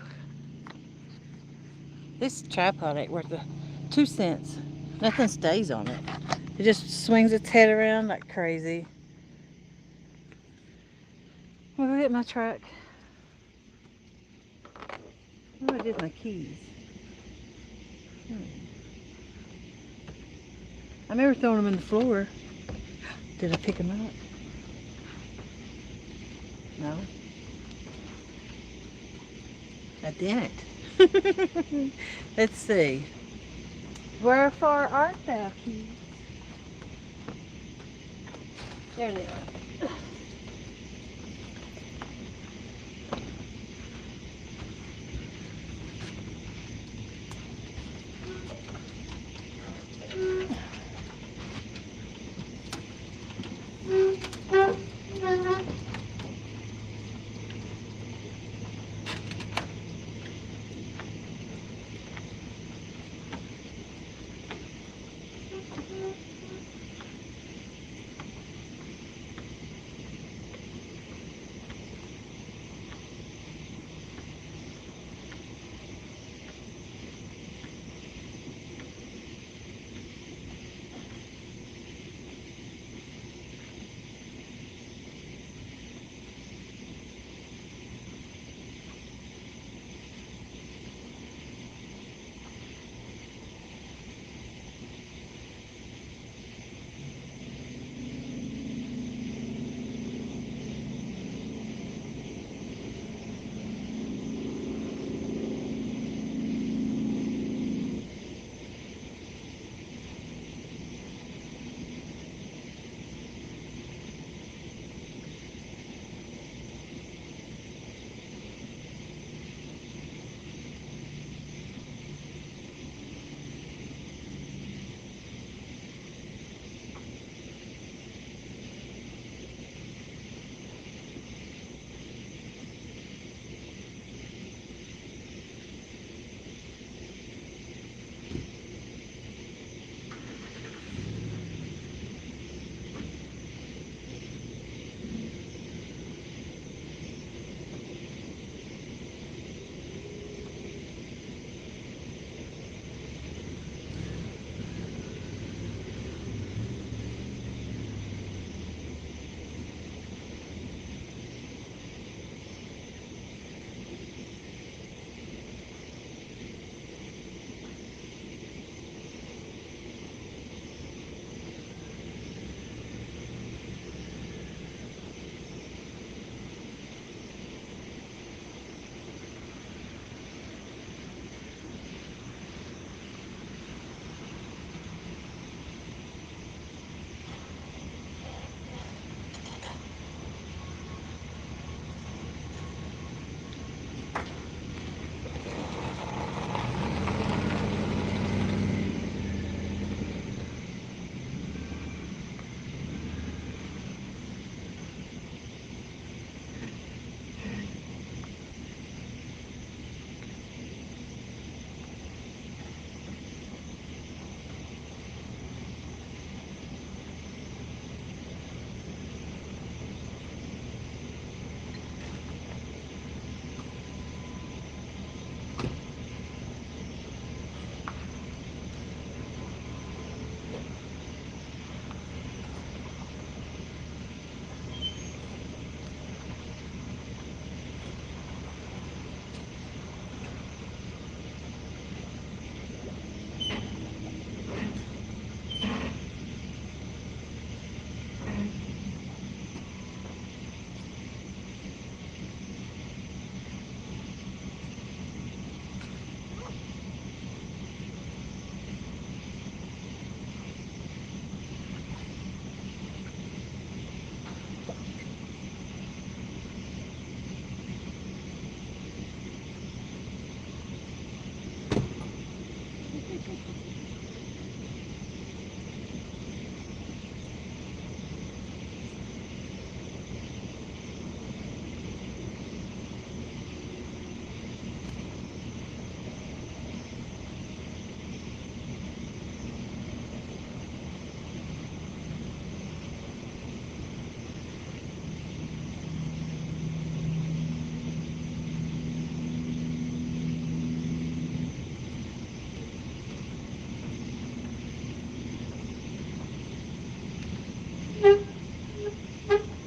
This tripod ain't worth the 2 cents. Nothing stays on it. It just swings its head around like crazy. I'm gonna get my truck. Oh, I did my keys. I remember throwing them in the floor. Did I pick them up? No. I didn't. Let's see. Wherefore art thou, keys? There they are.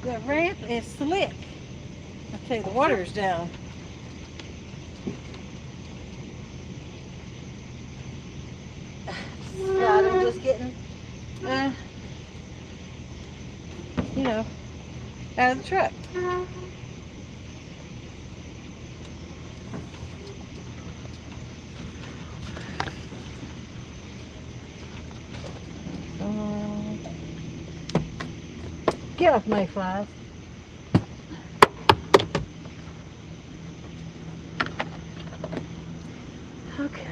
The ramp is slick. I tell you, the water's down. God, I'm just getting, you know, out of the truck. Get off, mayflies. Okay.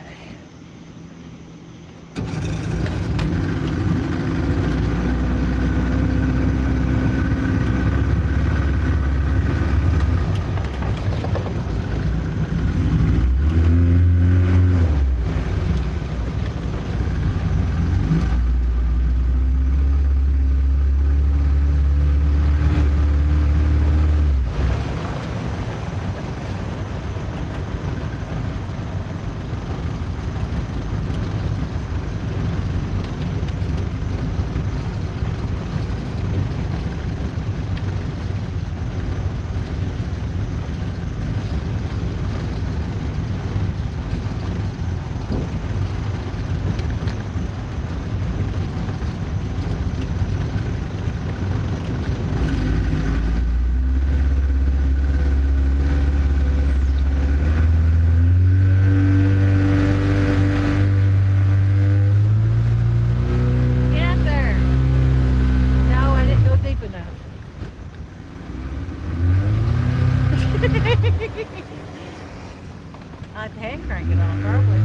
I'd hand crank it on, probably.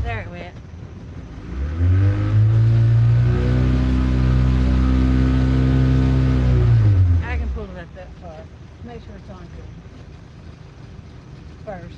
There it went. I can pull it up that far. Make sure it's on good. First.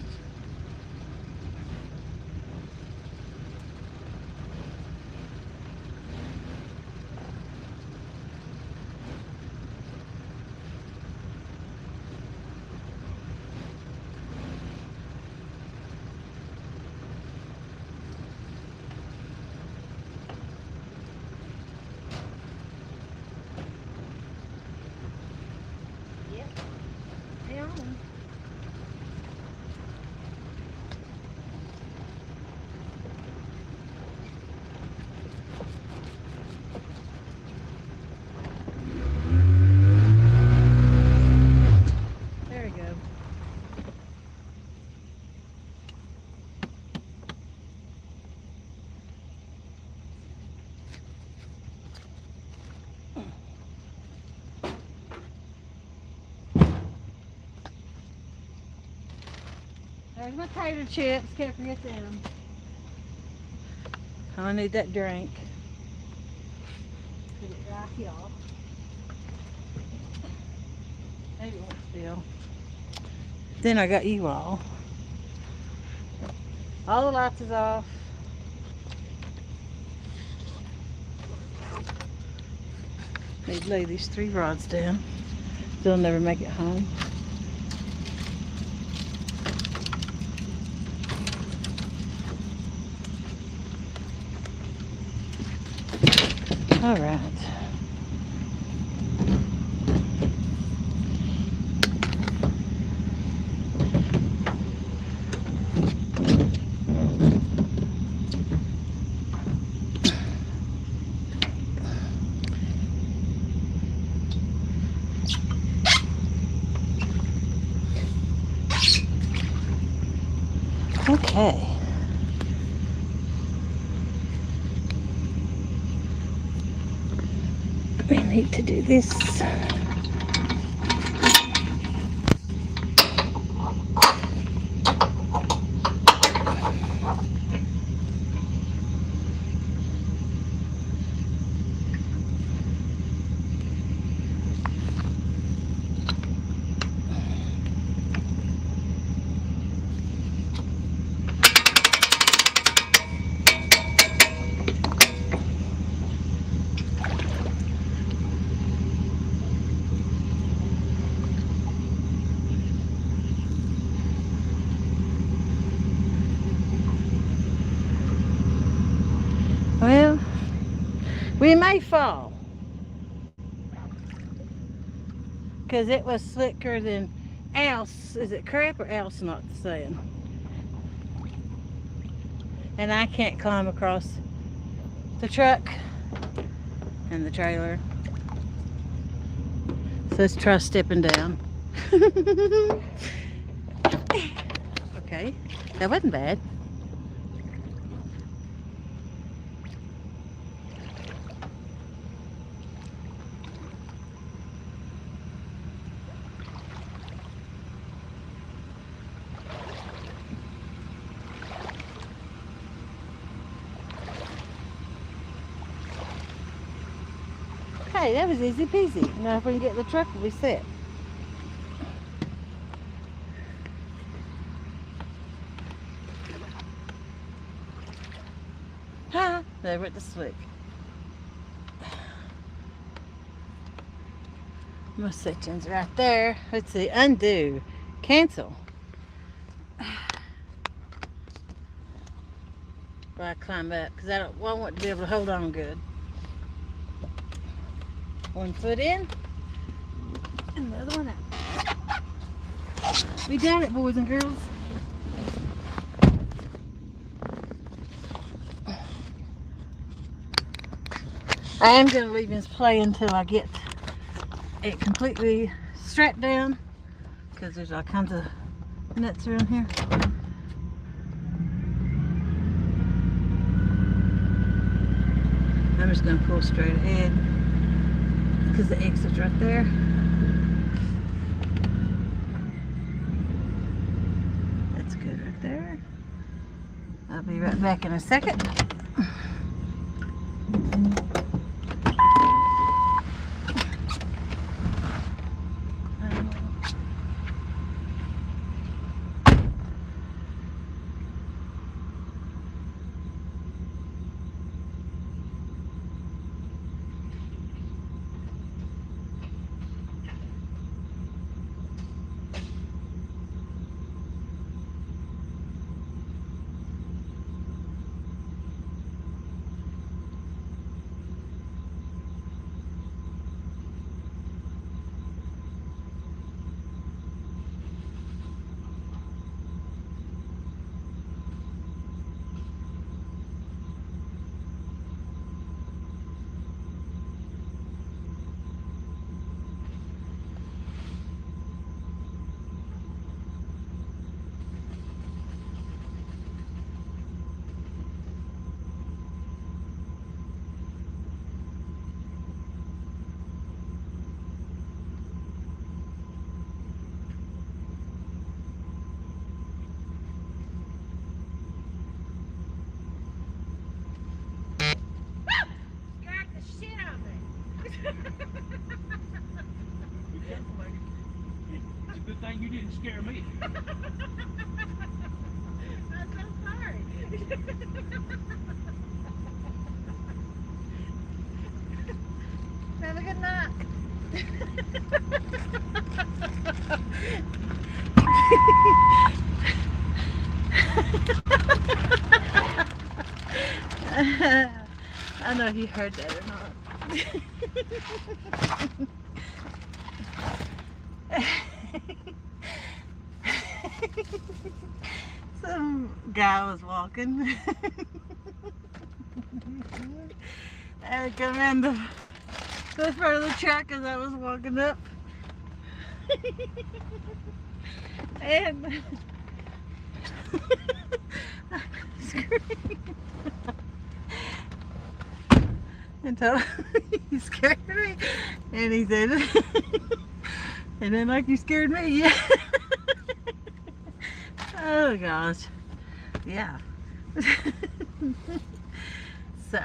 There's my tater chips. Can't forget them. I need that drink. Put it right here. Maybe it won't spill. Then I got you all. All the lights is off. Need to lay these 3 rods down. They'll never make it home. All right. Okay. We need to do this. We may fall. Because it was slicker than else. Is it crap or else not saying? And I can't climb across the truck and the trailer. So let's try stepping down. Okay, that wasn't bad. Hey, that was easy peasy. Now if we can get the truck, we'll be set. Ha! There went the slick. My section's right there. Let's see, undo, cancel. While I climb up, because I want to be able to hold on good. One foot in, and the other one out. We done it, boys and girls. I am going to leave this play until I get it completely strapped down, because there's all kinds of nuts around here. I'm just going to pull straight ahead because the exit's right there. That's good right there. I'll be right back in a second. Good thing you didn't scare me. I'm so sorry. Have a good night. I know if you heard that or not. Some guy was walking. I come in the front of the truck as I was walking up. And I screamed. And told him he scared me. And he said, and then like you scared me. Yeah. Oh gosh. Yeah. So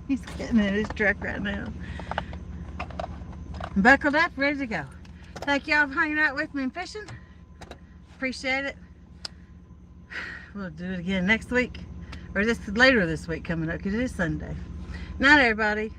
he's getting in his truck right now. Buckled up, ready to go. Thank y'all for hanging out with me and fishing. Appreciate it. We'll do it again next week. Or just later this week coming up because it is Sunday. Night everybody.